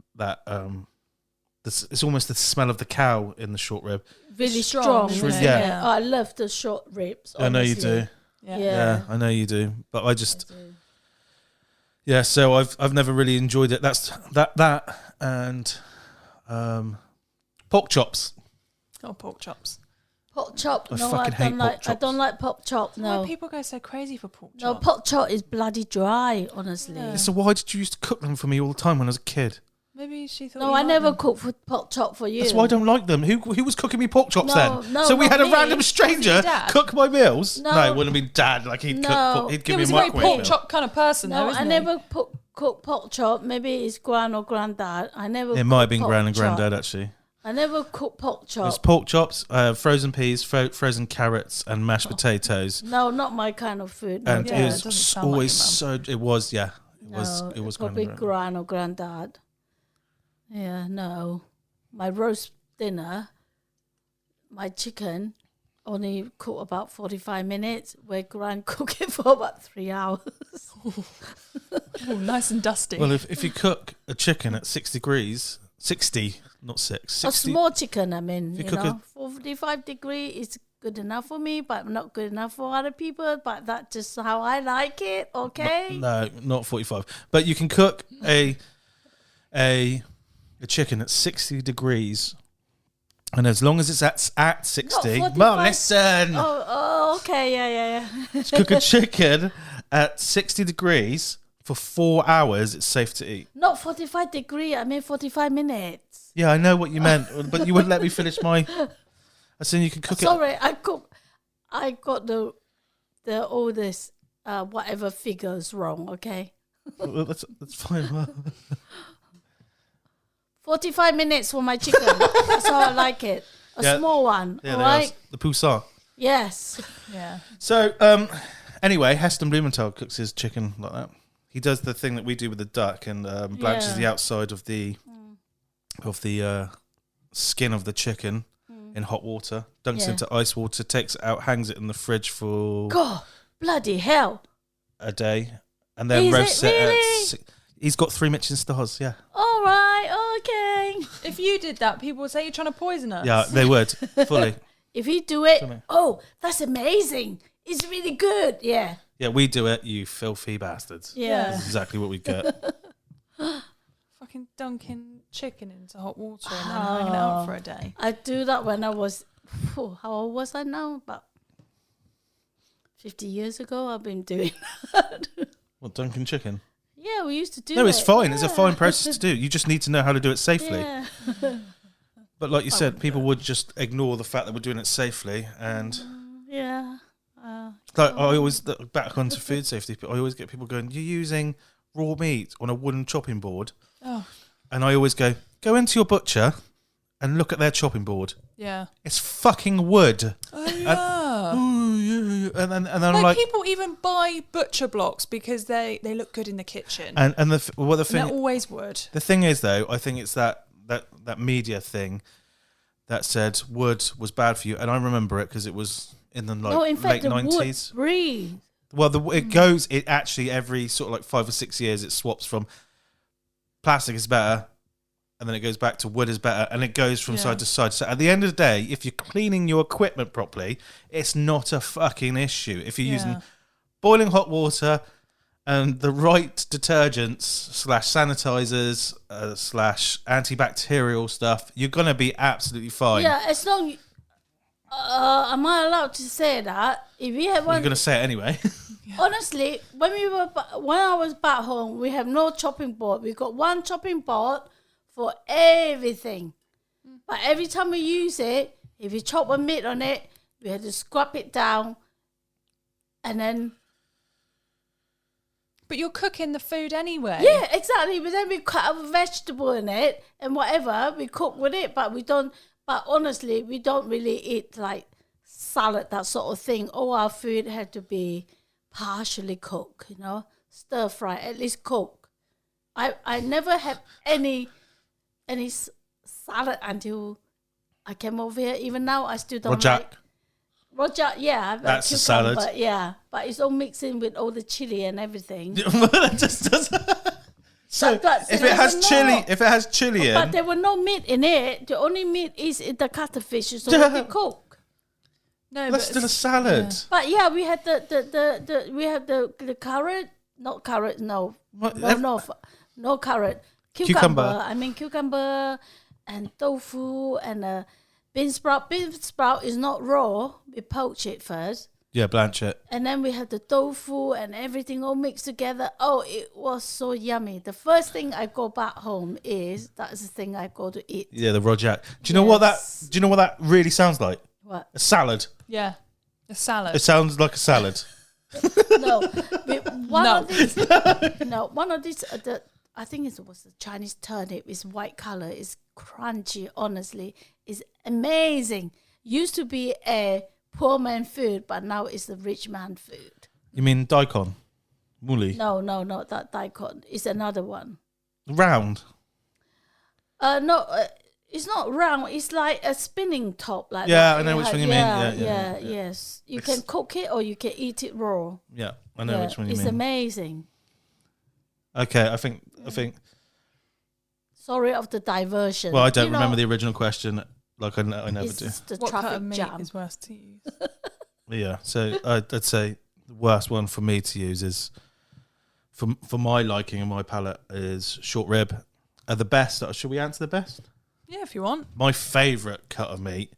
A: It's almost the smell of the cow in the short rib.
B: Really strong.
A: Yeah.
B: I love the short ribs. Honestly.
A: I know you do. Yeah, I know you do. But I just. Yeah, so I've never really enjoyed it. That's that and pork chops.
C: Oh, pork chops.
B: Pork chop.
A: I fucking hate pork chops.
B: I don't like pork chop. No.
C: Why people go so crazy for pork chops?
B: No, pork chop is bloody dry. Honestly.
C: Yeah.
A: So why did you used to cook them for me all the time when I was a kid?
C: Maybe she thought.
B: No, I never cooked for pork chop for you.
A: That's why I don't like them. Who was cooking me pork chops then?
B: No,
A: so we had a
B: me.
A: random stranger cook my meals.
B: No.
A: No, it wouldn't have been Dad. Like he'd cook. He'd give me a microwave
C: He was a very pork
A: meal.
C: chop kind of person.
B: No,
C: though, isn't
B: I
C: he?
B: never cook pork chop. Maybe it's gran or granddad. I never.
A: It might have been
B: pork
A: Gran and
B: chop.
A: Granddad actually.
B: I never cook pork chop.
A: It was pork chops, frozen peas, frozen carrots, and mashed potatoes.
B: No, not my kind of food. No.
A: And
C: Yeah,
A: it
C: it
A: was
C: doesn't sound
A: always
C: like
A: so. It was It was
B: probably
A: Gran.
B: gran or granddad. Yeah, no. My roast dinner, my chicken, only cook about 45 minutes. Where gran cook it for about 3 hours.
C: Oh, nice and dusty.
A: Well, if you cook a chicken at 6 degrees, 60, not 6, 60.
B: A small chicken, I mean,
A: If you
B: you
A: cook
B: know, 45 degree is good enough for me, but not good enough for other people. But that's just how I like it. Okay.
A: No, not 45. But you can cook a chicken at 60 degrees, and as long as it's at 60. Well, listen.
B: Oh, okay, yeah.
A: Just cook a chicken at 60 degrees for 4 hours. It's safe to eat.
B: Not 45 degree. I mean 45 minutes.
A: Yeah, I know what you meant, but you wouldn't let me finish my. I said you can cook it.
B: Sorry, I got the all this whatever figures wrong. Okay.
A: Well, that's fine. Well.
B: 45 minutes for my chicken. That's how I like it. A small one.
A: Yeah,
B: all right.
A: the poussin.
B: Yes.
C: Yeah.
A: So, anyway, Heston Blumenthal cooks his chicken like that. He does the thing that we do with the duck and blanches the outside of the skin of the chicken in hot water, dunks into ice water, takes it out, hangs it in the fridge for
B: God, bloody hell.
A: a day, and then roasts it. Really? He's got 3 Michelin stars. Yeah.
B: All right. Okay.
C: If you did that, people would say you're trying to poison us.
A: Yeah, they would fully.
B: If you do it, that's amazing. It's really good. Yeah.
A: Yeah, we do it. You filthy bastards.
B: Yeah.
A: That's exactly what we get.
C: Fucking Duncan chicken into hot water and then hang it out for a day.
B: I do that when I was, how old was I now? About 50 years ago, I've been doing that.
A: What, Duncan chicken?
B: Yeah, we used to do it.
A: No, it's fine.
B: Yeah.
A: It's a fine process to do. You just need to know how to do it safely.
B: Yeah.
A: But like you said, people would just ignore the fact that we're doing it safely. And
B: Yeah.
A: like I always, back onto food safety, I always get people going, you're using raw meat on a wooden chopping board.
C: Oh.
A: And I always go into your butcher and look at their chopping board.
C: Yeah.
A: It's fucking wood.
C: Oh, yeah.
A: And then
C: like
A: I'm like,
C: people even buy butcher blocks because they look good in the kitchen.
A: and the
C: And
A: thing,
C: they're always wood.
A: the thing is though, I think it's that media thing that said wood was bad for you, and I remember it because it was in the
B: in fact,
A: late
B: the
A: 90s.
B: wood breathe.
A: Well, it actually every sort of like 5 or 6 years it swaps from plastic is better, and then it goes back to wood is better, and it goes from side to side. So at the end of the day, if you're cleaning your equipment properly, it's not a fucking issue. If you're using boiling hot water and the right detergents / sanitizers / antibacterial stuff, you're gonna be absolutely fine.
B: Yeah, as long. Am I allowed to say that? If we have one,
A: You're gonna say it anyway.
B: honestly, when I was back home, we have no chopping board. We got one chopping board for everything. But every time we use it, if you chop a meat on it, we had to scrap it down, and then.
C: But you're cooking the food anyway.
B: Yeah, exactly. But then we cut a vegetable in it and whatever, we cook with it, but we don't. But honestly, we don't really eat like salad, that sort of thing. All our food had to be partially cooked, stir fry, at least cook. I never had any salad until I came over here. Even now, I still don't like. Rojak, yeah.
A: That's a salad.
B: Yeah, but it's all mixed in with all the chili and everything.
A: That just doesn't. So if it has chili in,
B: but there were no meat in it. The only meat is in the cuttlefish. It's already cooked.
C: No,
A: that's still a salad.
C: Yeah.
B: But yeah, we had the carrot, not carrot. No carrot. Cucumber. I mean cucumber and tofu and bean sprout. Bean sprout is not raw. We poach it first.
A: Yeah, blanch it.
B: And then we had the tofu and everything all mixed together. Oh, it was so yummy. The first thing I go back home that's the thing I go to eat.
A: Yeah, the rojak. Do you know what that really sounds like?
B: What?
A: A salad.
C: Yeah, a salad.
A: It sounds like a salad.
B: No, one of these. I think it was the Chinese turnip. It's white color. It's crunchy. Honestly, it's amazing. Used to be a poor man food, but now it's the rich man food.
A: You mean daikon? Muli?
B: No, not that daikon. It's another one.
A: Round?
B: No, it's not round. It's like a spinning top. Like
A: yeah,
B: that.
A: I know which one you mean. Yeah.
B: Yes. You can cook it or you can eat it raw.
A: Yeah, I know which one you mean.
B: It's amazing.
A: Okay, I think.
B: Sorry of the diversion.
A: Well, I don't remember the original question. Like I never do.
B: The
C: what
B: traffic
C: cut of meat
B: jam
C: is worse to use?
A: Yeah, so I'd say the worst one for me to use is, for my liking and my palate, is short rib. The best. Should we answer the best?
C: Yeah, if you want.
A: My favourite cut of meat,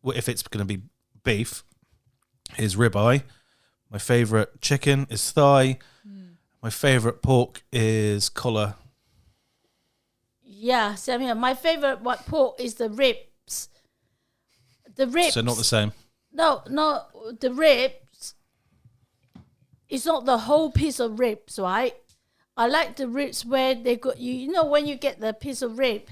A: if it's going to be beef, is ribeye. My favourite chicken is thigh. My favourite pork is collar.
B: Yeah, same here. My favourite pork is the ribs. The ribs.
A: So not the same.
B: No, the ribs. It's not the whole piece of ribs, right? I like the ribs where they got when you get the piece of rib,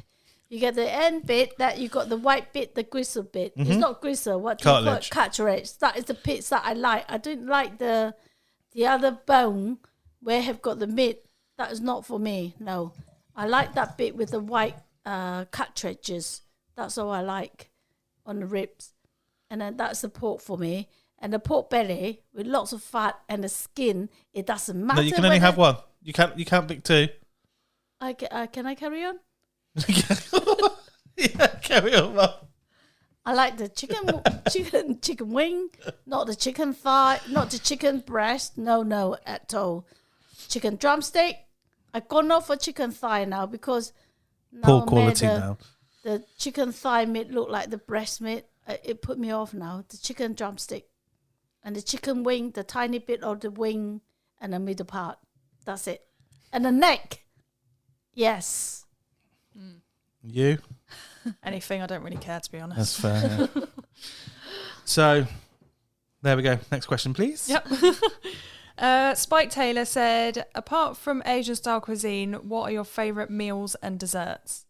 B: you get the end bit, that you got the white bit, the gristle bit. It's not gristle. What do you call it? Cartilage. That is the bits that I like. I don't like the other bone where have got the meat. That is not for me. No, I like that bit with the white cartridges. That's all I like on the ribs, and then that's the pork for me. And the pork belly with lots of fat and the skin. It doesn't matter.
A: No, you can only have one. You can't pick two.
B: Can I carry on?
A: Yeah, carry on, Mum.
B: I like the chicken wing, not the chicken thigh, not the chicken breast. No, at all. Chicken drumstick. I've gone off for chicken thigh now because
A: poor quality now.
B: The chicken thigh meat look like the breast meat. It put me off now. The chicken drumstick and the chicken wing, the tiny bit of the wing and the middle part. That's it. And the neck. Yes.
A: You?
C: Anything, I don't really care, to be honest.
A: That's fair. Yeah. So, there we go. Next question, please.
C: Yep. Spike Taylor said, apart from Asian style cuisine, what are your favourite meals and desserts?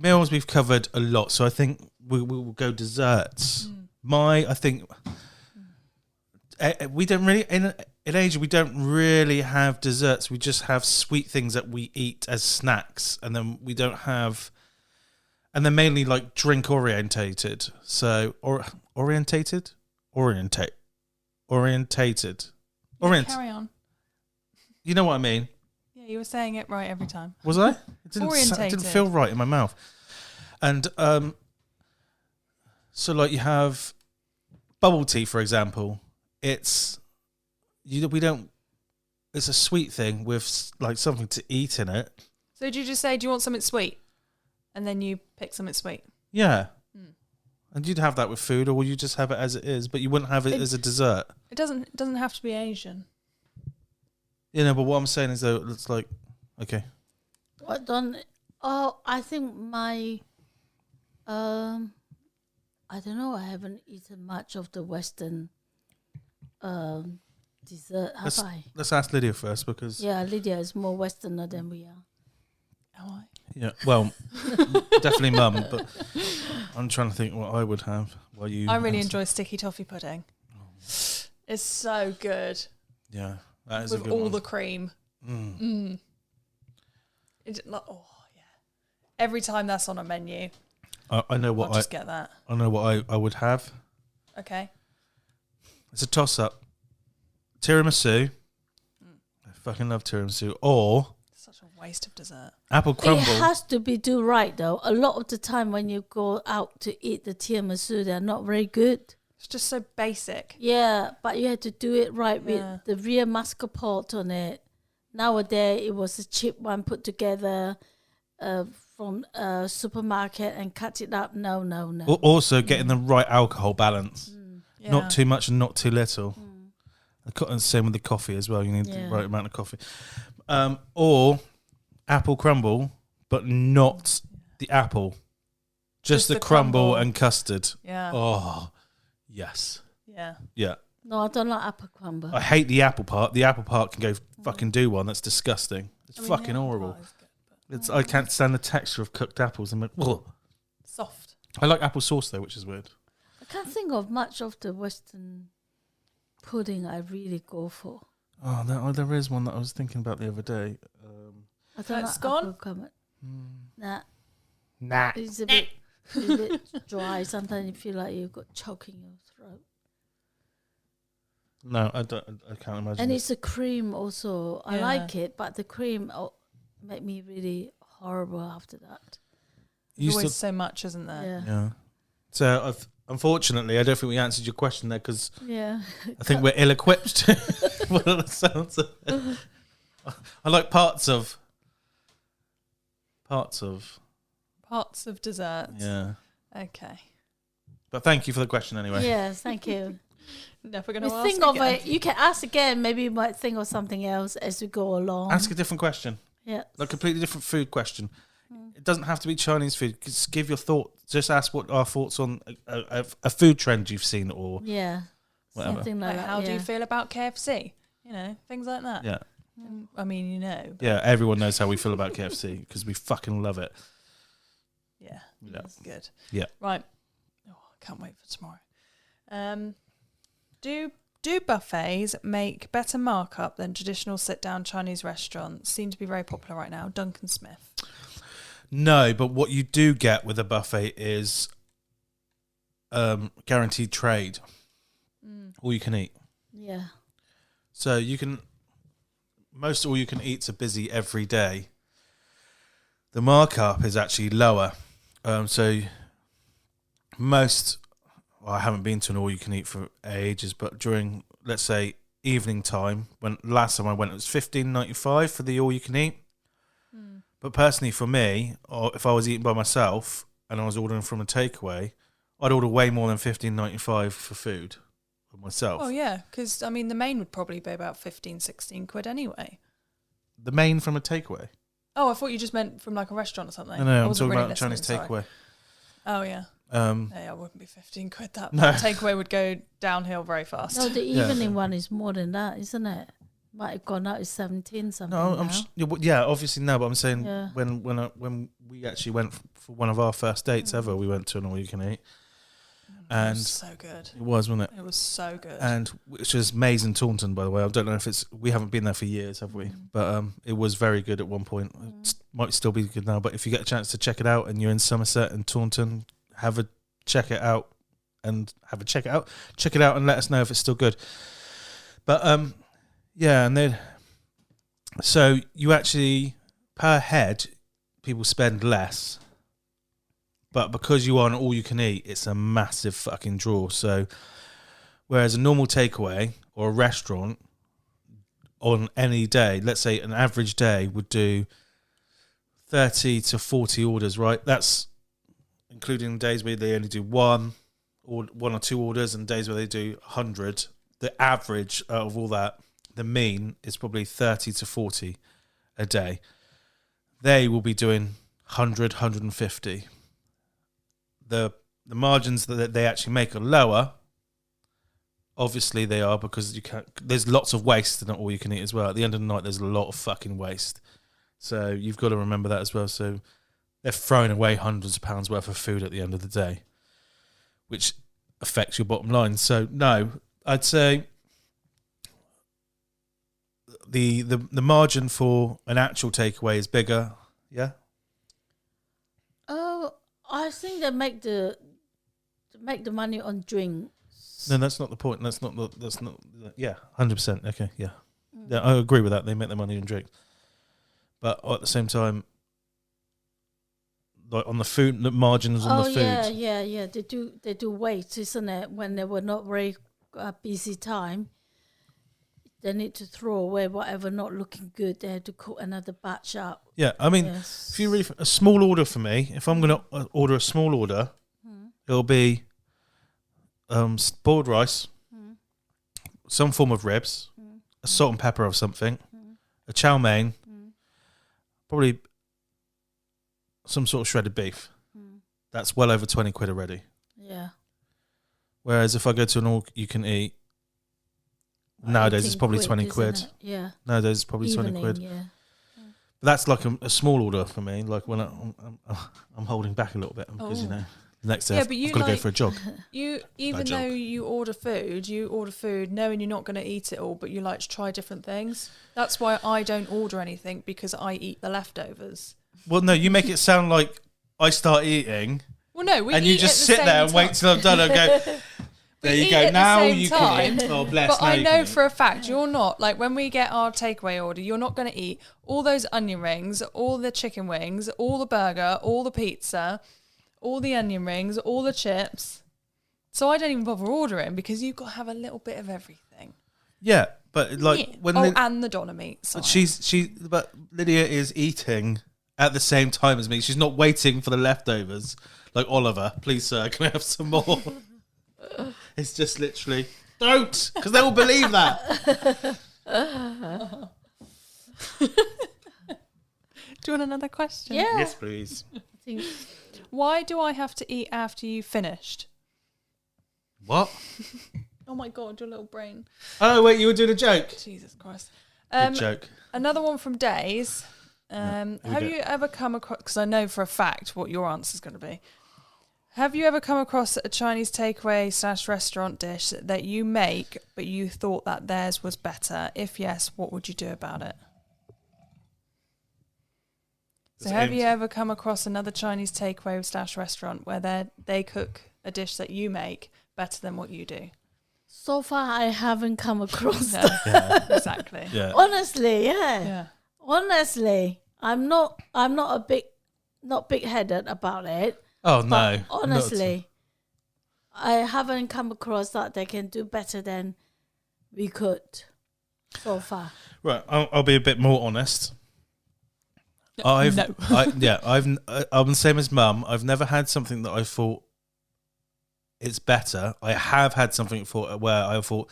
A: Meals we've covered a lot, so I think we will go desserts. I think we don't really in Asia we don't really have desserts. We just have sweet things that we eat as snacks, and then we don't have, and they're mainly like drink orientated. So orientated.
C: Carry on.
A: You know what I mean?
C: Yeah, you were saying it right every time.
A: Was I? It
C: Orientated.
A: didn't feel right in my mouth. And so like you have bubble tea, for example. It's a sweet thing with like something to eat in it.
C: So did you just say, do you want something sweet? And then you pick something sweet?
A: Yeah. And you'd have that with food, or you just have it as it is, but you wouldn't have it as a dessert.
C: It doesn't have to be Asian.
A: You know, but what I'm saying is though, it's like, okay.
B: I think my, I don't know. I haven't eaten much of the Western dessert, have I?
A: Let's ask Lydia first, because
B: Lydia is more Westerner than we are.
C: Am I?
A: Yeah, well, definitely mum, but I'm trying to think what I would have.
C: I really enjoy sticky toffee pudding. It's so good.
A: Yeah, that is
C: with
A: a good
C: all
A: one.
C: the cream. It's like, oh yeah. Every time that's on a menu,
A: I know what
C: I'll just get that.
A: I know what I would have.
C: Okay.
A: It's a toss up. Tiramisu. I fucking love tiramisu. Or
C: Such a waste of dessert.
A: apple crumble.
B: It has to be do right though. A lot of the time when you go out to eat the tiramisu, they're not very good.
C: It's just so basic.
B: Yeah, but you had to do it right with the real mascarpone on it. Nowadays, it was a cheap one put together from a supermarket and cut it up. No.
A: Also getting the right alcohol balance.
C: Yeah.
A: Not too much and not too little. And same with the coffee as well. You need the right amount of coffee. Or apple crumble, but not the apple. Just the crumble and custard.
C: Yeah.
A: Oh, yes.
C: Yeah.
A: Yeah.
B: No, I don't like apple crumble.
A: I hate the apple part. The apple part can go fucking do one. That's disgusting. It's fucking horrible. Good, I can't stand the texture of cooked apples. I'm like, ugh.
C: Soft.
A: I like apple sauce though, which is weird.
B: I can't think of much of the Western pudding I really go for.
A: Oh, there is one that I was thinking about the other day.
B: I don't like apple crumble.
A: Nah.
B: It's a bit dry. Sometimes you feel like you've got choke in your throat.
A: No, I can't imagine.
B: And it's a cream also. I like it, but the cream made me really horrible after that.
C: There's always so much, isn't there?
A: Yeah. So unfortunately, I don't think we answered your question there because
B: I
A: think we're ill-equipped. What are the sounds of it? I like parts of
C: desserts.
A: Yeah.
C: Okay.
A: But thank you for the question anyway.
B: Yes, thank you.
C: Never going to ask
B: think
C: again.
B: of it. You can ask again. Maybe you might think of something else as we go along.
A: Ask a different question.
B: Yeah.
A: A completely different food question. It doesn't have to be Chinese food. Just give your thoughts. Just ask what our thoughts on a food trend you've seen or
B: whatever. Something like that.
C: How do you feel about KFC? You know, things like that.
A: Yeah.
C: I mean, you know.
A: Yeah, everyone knows how we feel about KFC because we fucking love it.
C: Yeah. That's good.
A: Yeah.
C: Right. Oh, I can't wait for tomorrow. Do buffets make better markup than traditional sit-down Chinese restaurants? Seem to be very popular right now. Duncan Smith.
A: No, but what you do get with a buffet is guaranteed trade. All you can eat.
B: Yeah.
A: So most all you can eats are busy every day. The markup is actually lower. So I haven't been to an all you can eat for ages, but during, let's say, evening time, when last time I went, it was $15.95 for the all you can eat. But personally, for me, or if I was eating by myself and I was ordering from a takeaway, I'd order way more than $15.95 for food for myself.
C: Oh yeah, because I mean the main would probably be about 15-16 quid anyway.
A: The main from a takeaway?
C: Oh, I thought you just meant from like a restaurant or something.
A: No, I'm talking about Chinese takeaway.
C: Oh yeah. Yeah, it wouldn't be 15 quid. That takeaway would go downhill very fast.
B: No, the evening one is more than that, isn't it? Might have gone out to 17 something.
A: No, yeah, obviously no, but I'm saying when we actually went for one of our first dates ever, we went to an all-you-can-eat. And
C: it was so good.
A: It was, wasn't it?
C: It was so good.
A: And which was Maze in Taunton, by the way. I don't know if we haven't been there for years, have we? But it was very good at one point. It might still be good now, but if you get a chance to check it out and you're in Somerset and Taunton, check it out and check it out and let us know if it's still good. But yeah, and then so you actually per head people spend less. But because you are an all-you-can-eat, it's a massive fucking draw. So, whereas a normal takeaway or a restaurant on any day, let's say an average day would do 30 to 40 orders, right? That's including days where they only do one or two orders and days where they do 100. The average out of all that, the mean is probably 30 to 40 a day. They will be doing 100, 150. The margins that they actually make are lower. Obviously they are because there's lots of waste in all you can eat as well. At the end of the night there's a lot of fucking waste. So you've got to remember that as well. So they're throwing away hundreds of pounds worth of food at the end of the day, which affects your bottom line. So no, I'd say the margin for an actual takeaway is bigger. Yeah.
B: I think they make the money on drinks.
A: No, that's not the point. That's not. Yeah, 100%. Okay, yeah. Yeah, I agree with that. They make their money on drinks, but at the same time, like on the food, the margins on the food.
B: Yeah. They do wait, isn't it? When they were not very busy time, they need to throw away whatever not looking good. They had to cook another batch up.
A: Yeah, I mean, if you really a small order for me, if I'm going to order a small order, it'll be boiled rice, some form of ribs, a salt and pepper of something, a chow mein, probably some sort of shredded beef. That's well over 20 quid already.
B: Yeah.
A: Whereas if I go to an all-you-can-eat, nowadays it's probably 20 quid.
B: Yeah.
A: Nowadays it's probably 20 quid.
B: Yeah.
A: But that's like a small order for me. Like when I'm holding back a little bit because the next day I've got to go for a jog.
C: Even though you order food knowing you're not going to eat it all, but you like to try different things. That's why I don't order anything, because I eat the leftovers.
A: Well, no, you make it sound like I start eating.
C: Well, no, we
A: and
C: eat
A: you just sit there and wait till I'm done and go. There you go. Now you can eat. Oh, bless.
C: But I know for a fact you're not, like when we get our takeaway order, you're not going to eat all those onion rings, all the chicken wings, all the burger, all the pizza, all the onion rings, all the chips. So I don't even bother ordering because you've got to have a little bit of everything.
A: Yeah, but like
C: and the doner meat.
A: But but Lydia is eating at the same time as me. She's not waiting for the leftovers. Like, Oliver, please sir, can I have some more? It's just literally, don't, because they will believe that.
C: Do you want another question?
B: Yeah.
A: Yes, please.
C: Why do I have to eat after you've finished?
A: What?
C: Oh my God, your little brain.
A: Oh, wait, you were doing a joke?
C: Jesus Christ.
A: Good joke.
C: Another one from Daze. Have you ever come across, because I know for a fact what your answer is going to be. Have you ever come across a Chinese takeaway / restaurant dish that you make, but you thought that theirs was better? If yes, what would you do about it? So have you ever come across another Chinese takeaway / restaurant where they cook a dish that you make better than what you do?
B: So far, I haven't come across that.
C: Yeah, exactly.
A: Yeah.
B: Honestly, yeah. Honestly, I'm not big-headed about it.
A: Oh, no.
B: Honestly, I haven't come across that they can do better than we could so far.
A: Right, I'll be a bit more honest. I'm
C: No.
A: I'm the same as Mum. I've never had something that I thought it's better. I have had something where I thought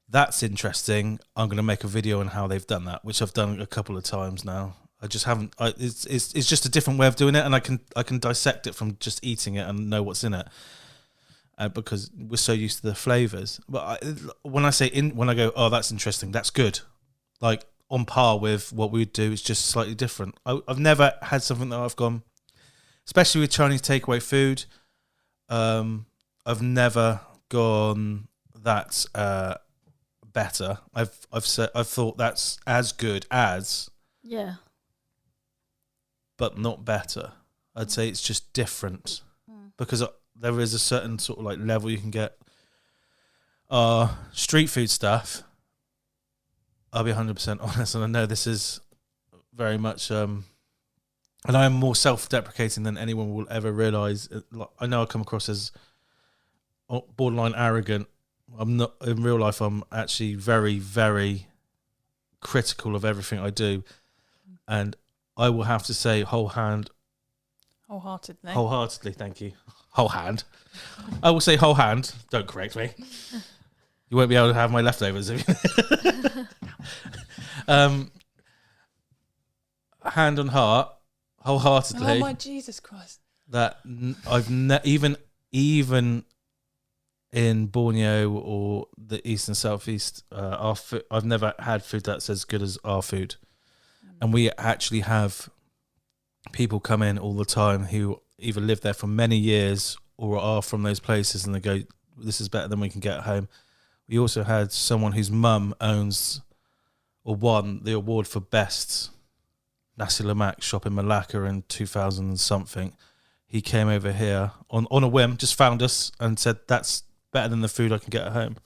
A: that's interesting. I'm going to make a video on how they've done that, which I've done a couple of times now. I just haven't. It's just a different way of doing it, and I can dissect it from just eating it and know what's in it, because we're so used to the flavors. But when I go, oh, that's interesting, that's good, like on par with what we would do. It's just slightly different. I've never had something that I've gone, especially with Chinese takeaway food. I've never gone that's better. I've thought that's as good as.
B: Yeah.
A: But not better. I'd say it's just different because there is a certain sort of like level you can get. Street food stuff, I'll be 100% honest, and I know this is very much, and I am more self-deprecating than anyone will ever realise. I know I come across as borderline arrogant. I'm not in real life. I'm actually very, very critical of everything I do, and I will have to say wholeheartedly, thank you. Whole hand. I will say whole hand. Don't correct me. You won't be able to have my leftovers. Hand on heart, wholeheartedly.
C: Oh my Jesus Christ!
A: That I've even in Borneo or the east and southeast, I've never had food that's as good as our food. And we actually have people come in all the time who either live there for many years or are from those places, and they go, this is better than we can get at home. We also had someone whose mum owns or won the award for best nasi lemak shop in Malacca in 2000 and something. He came over here on a whim, just found us and said, that's better than the food I can get at home.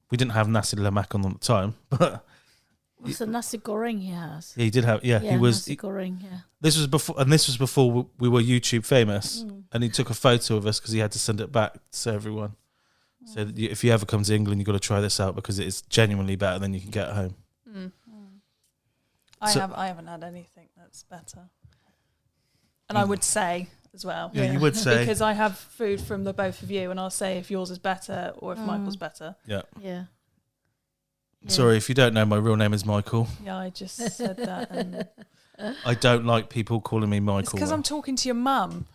A: We didn't have nasi lemak on at the time, but...
B: What's the nasi goreng he has?
A: Yeah, he did have. Yeah, he was.
B: Nasi goreng. Yeah.
A: This was before we were YouTube famous, and he took a photo of us because he had to send it back to everyone. So that if you ever come to England, you've got to try this out because it is genuinely better than you can get at home.
C: I haven't had anything that's better, and I would say as well.
A: Yeah, you would say,
C: because I have food from the both of you, and I'll say if yours is better or if Michael's better.
A: Yeah.
B: Yeah.
A: Sorry, if you don't know, my real name is Michael.
C: Yeah, I just said that. And
A: I don't like people calling me Michael.
C: it's because I'm talking to your mum.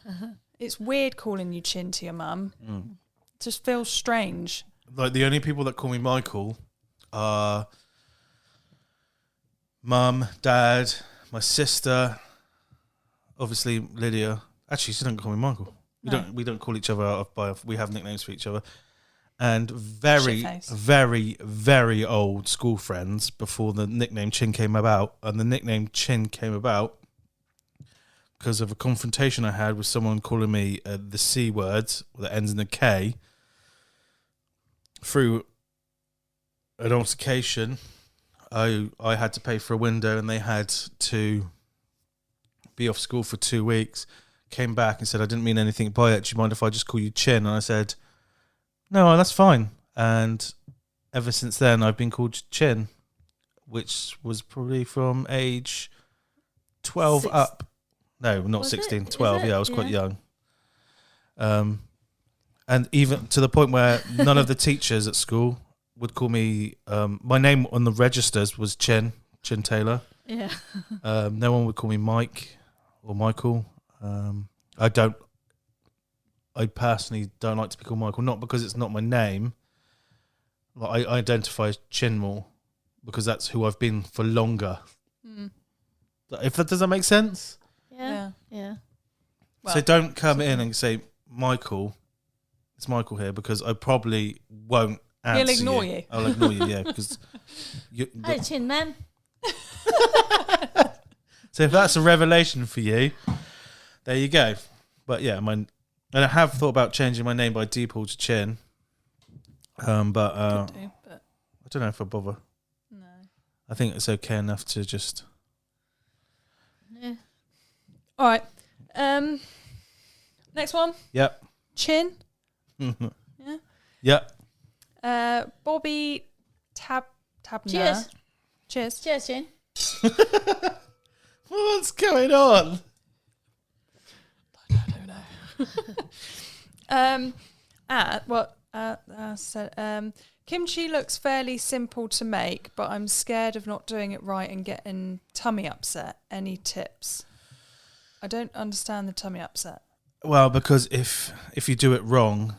C: It's weird calling you Chin to your mum. It just feels strange.
A: Like the only people that call me Michael are Mum, Dad, my sister, obviously Lydia. Actually, she doesn't call me Michael. We don't call each other out by. We have nicknames for each other. And very, very, very old school friends before the nickname Chin came about. And the nickname Chin came about because of a confrontation I had with someone calling me the C word that ends in a K. Through an altercation, I had to pay for a window and they had to be off school for 2 weeks. Came back and said, I didn't mean anything by it. Do you mind if I just call you Chin? And I said... No, that's fine. And ever since then, I've been called Chin, which was probably from age 12 up. No, not was 16, 12. Yeah, I was quite young. And even to the point where none of the teachers at school would call me... my name on the registers was Chin Taylor.
B: Yeah.
A: No one would call me Mike or Michael. I personally don't like to be called Michael, not because it's not my name. Like I identify as Chin more because that's who I've been for longer. If that does that make sense?
B: Yeah.
C: Well,
A: so don't come in and say Michael. It's Michael here because I probably won't answer.
C: He'll ignore you.
A: I'll ignore you, yeah, because.
B: Hi, Chin man.
A: So if that's a revelation for you, there you go. But yeah, and I have thought about changing my name by default to Chin. But I don't know if I bother.
C: No.
A: I think it's okay enough to just...
B: Yeah.
C: All right. Next one.
A: Yep.
C: Chin.
A: Yeah. Yep.
C: Bobbie Tabiner.
B: Cheers.
C: Cheers.
B: Cheers, Chin.
A: Well, going on?
C: I don't know. Kimchi looks fairly simple to make, but I'm scared of not doing it right and getting tummy upset. Any tips? I don't understand the tummy upset.
A: Well, because if you do it wrong,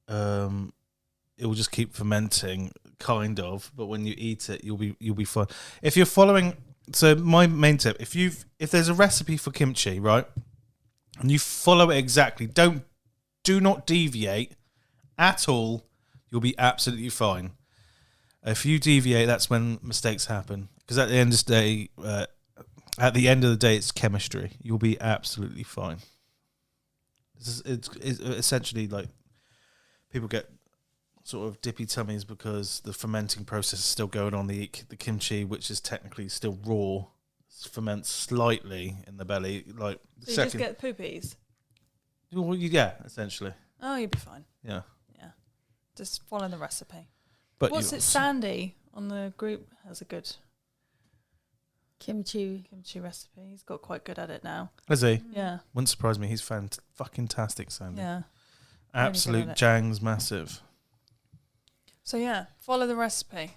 A: it will just keep fermenting, kind of. But when you eat it, you'll be fine. If you're following, so my main tip: if there's a recipe for kimchi, right, and you follow it exactly, do not deviate at all. You'll be absolutely fine. If you deviate, that's when mistakes happen. Because at the end of the day, it's chemistry. You'll be absolutely fine. It's essentially like people get sort of dippy tummies because the fermenting process is still going on. The kimchi, which is technically still raw, ferments slightly in the belly. Like
C: so you just get poopies?
A: Well, yeah, essentially.
C: Oh, you'll be fine.
A: Yeah.
C: Just follow the recipe.
A: But
C: what's it? Sandy on the group has a good
B: kimchi
C: recipe. He's got quite good at it now.
A: Is he?
C: Yeah.
A: Wouldn't surprise me. He's fucking-tastic, Sandy.
C: Yeah.
A: Absolute
C: really
A: Ziangs massive.
C: So yeah, follow the recipe.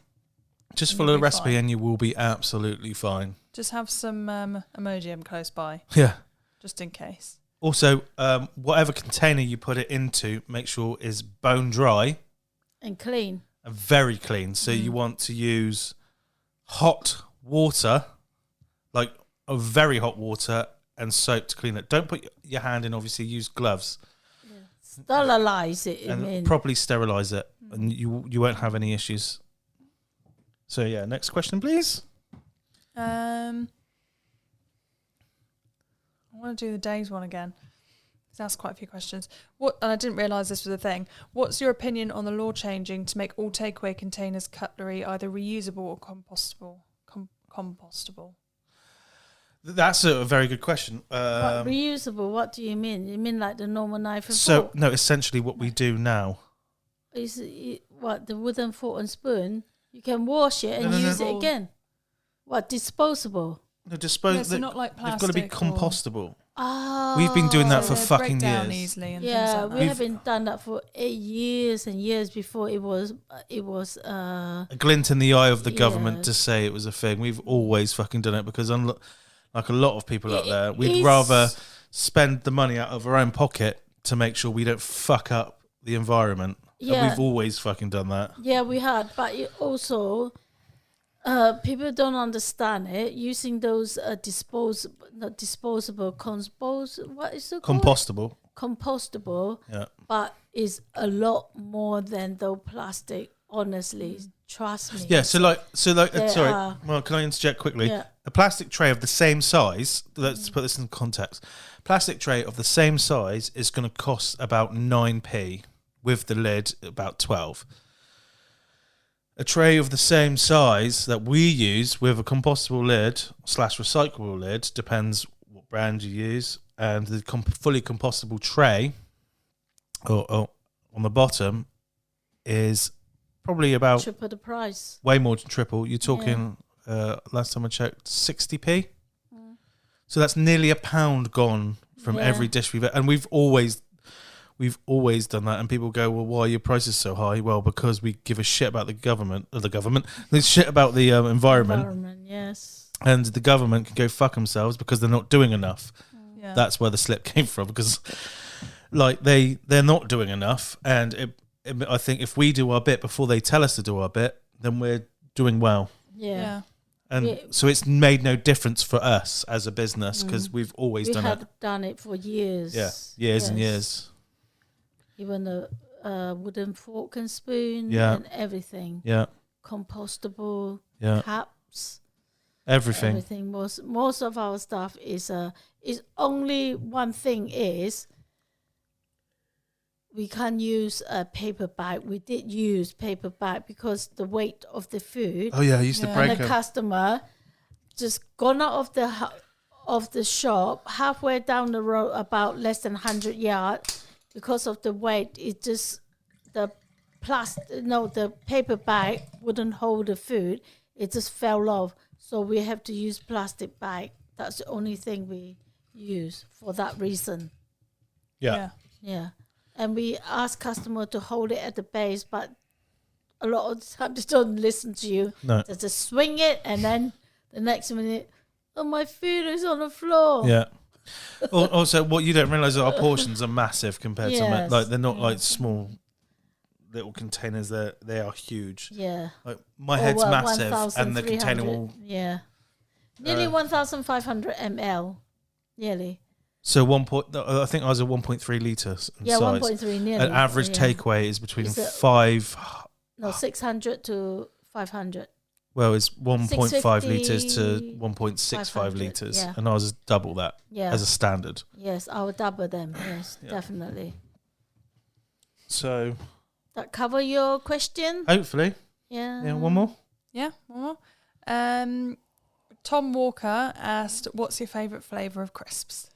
A: Just follow the recipe and you will be absolutely fine.
C: Just have some Imodium close by.
A: Yeah.
C: Just in case.
A: Also, whatever container you put it into, make sure is bone dry.
B: And clean.
A: And very clean. So you want to use hot water, like a very hot water, and soap to clean it. Don't put your hand in, obviously, use gloves.
B: Yeah. Sterilize it.
A: And properly sterilize it. And you won't have any issues. So, yeah, next question, please.
C: I want to do the Daze one again. He's asked quite a few questions. And I didn't realise this was a thing. What's your opinion on the law changing to make all takeaway containers cutlery either reusable or compostable? Compostable.
A: That's a very good question.
B: Reusable? What do you mean? You mean like the normal knife and
A: So
B: fork?
A: no, essentially what we do now
B: is the wooden fork and spoon? You can wash it and use it again. What, disposable?
A: No,
C: so not like plastic.
A: They've got to be compostable.
B: Oh,
A: We've been doing that
C: so
A: for fucking
C: break down
A: years.
C: Easily and
B: yeah,
C: things like
B: we
C: that.
B: haven't done that for 8 years and years before it was
A: a glint in the eye of the government to say it was a thing. We've always fucking done it because like a lot of people out there, we'd rather spend the money out of our own pocket to make sure we don't fuck up the environment.
B: Yeah.
A: And we've always fucking done that.
B: Yeah, we had, but it also people don't understand it. Using those what is it called? Compostable.
A: Yeah.
B: But is a lot more than the plastic. Honestly, trust me.
A: Yeah. Sorry.
B: Are.
A: Well, can I interject quickly?
B: Yeah.
A: A plastic tray of the same size. Let's put this in context. Plastic tray of the same size is going to cost about 9p. With the lid, about 12. A tray of the same size that we use with a compostable lid / recyclable lid, depends what brand you use, and the fully compostable tray or on the bottom is probably about
B: triple the price.
A: Way more than triple. You're talking, last time I checked, 60p. So that's nearly £1 gone from every dish we've had. And we've always done that, and people go, well, why are your prices so high? Well, because we give a shit about the government, there's shit about the environment.
B: Yes.
A: And the government can go fuck themselves because they're not doing enough.
C: Yeah.
A: That's where the slip came from, because like they're not doing enough. And I think if we do our bit before they tell us to do our bit, then we're doing well.
B: Yeah.
A: And so it's made no difference for us as a business because we've always done it.
B: We had done it for years.
A: Yeah, years and years.
B: Even the wooden fork and spoon and everything.
A: Yeah.
B: Compostable cups.
A: Everything.
B: Most of our stuff is only one thing is we can't use a paper bag. We did use paper bag because the weight of the food.
A: Oh yeah, I used to break
B: and the customer just gone out of the shop halfway down the road, about less than 100 yards. Because of the weight, it just the paper bag wouldn't hold the food. It just fell off. So we have to use plastic bag. That's the only thing we use for that reason.
A: Yeah.
B: And we ask customer to hold it at the base, but a lot of the time they don't listen to you.
A: No.
B: They just swing it, and then the next minute, oh, my food is on the floor.
A: Yeah. Also, what you don't realise is our portions are massive compared
B: Yes.
A: to like they're not like small little containers. They are huge.
B: Yeah.
A: Like my head's massive, and the
B: 1,300.
A: container will.
B: Nearly 1,500 ml. Nearly.
A: So I think I was at 1.3 litres in
B: Yeah,
A: size.
B: 1.3 nearly.
A: An average takeaway is between
B: Is it- 600 to 500.
A: Well, it's 1.5 litres to
B: 650,
A: 1.65
B: 500,
A: litres,
B: yeah.
A: and I was double that
B: Yeah.
A: as a standard.
B: Yes, I would double them. Yes, definitely.
A: So
B: That cover your question?
A: hopefully,
B: Yeah.
A: one more.
C: Yeah, one more. Tom Walker asked, "What's your favourite flavour of crisps?"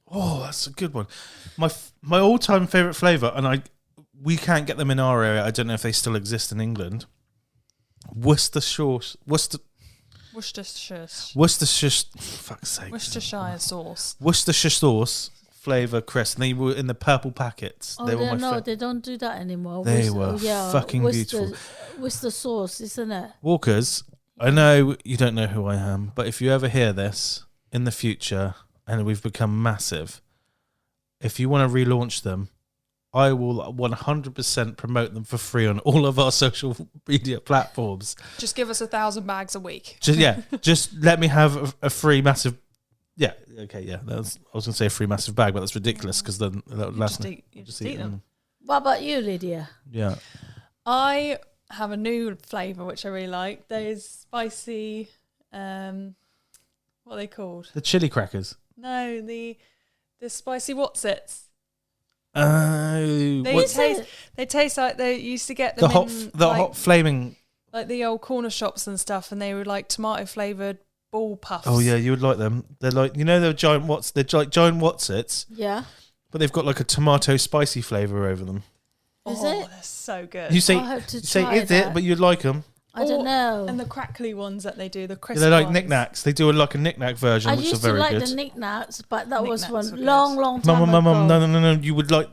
A: Oh, that's a good one. My all-time favourite flavour, and we can't get them in our area. I don't know if they still exist in England. Worcestershire
C: sauce.
A: Worcestershire sauce flavour crisps. And they were in the purple packets.
B: Oh,
A: they were
B: they don't do that anymore.
A: They were fucking beautiful.
B: Worcester sauce, isn't it?
A: Walkers, I know you don't know who I am, but if you ever hear this in the future and we've become massive, if you want to relaunch them, I will 100% promote them for free on all of our social media platforms.
C: Just give us 1,000 bags a week.
A: Just let me have a free massive. Yeah, okay, yeah. I was going to say a free massive bag, but that's ridiculous because then that would last.
C: Just eat them.
B: What about you, Lydia?
A: Yeah.
C: I have a new flavour which I really like. There's spicy. What are they called?
A: The chili crackers.
C: No, the spicy Whatsits.
A: Oh,
C: They taste like they used to get them
A: hot flaming,
C: like the old corner shops and stuff, and they were like tomato flavoured ball puffs.
A: Oh yeah, you would like them. They're like they're giant They're like giant Whatsits.
B: Yeah.
A: But they've got like a tomato spicy flavour over them.
B: Is it?
C: They're so good.
A: You say
B: I'll have to
A: is
B: try
A: it?
B: that.
A: But you'd like them.
B: I don't know.
C: And the crackly ones that they do, the crisp
A: They're like
C: ones.
A: knickknacks. They do like a knickknack version,
B: I
A: which are
B: used to
A: very
B: like
A: good.
B: the knickknacks, but that was
C: Knickknacks
B: one
C: were
B: long time ago.
A: Mum, no. You would like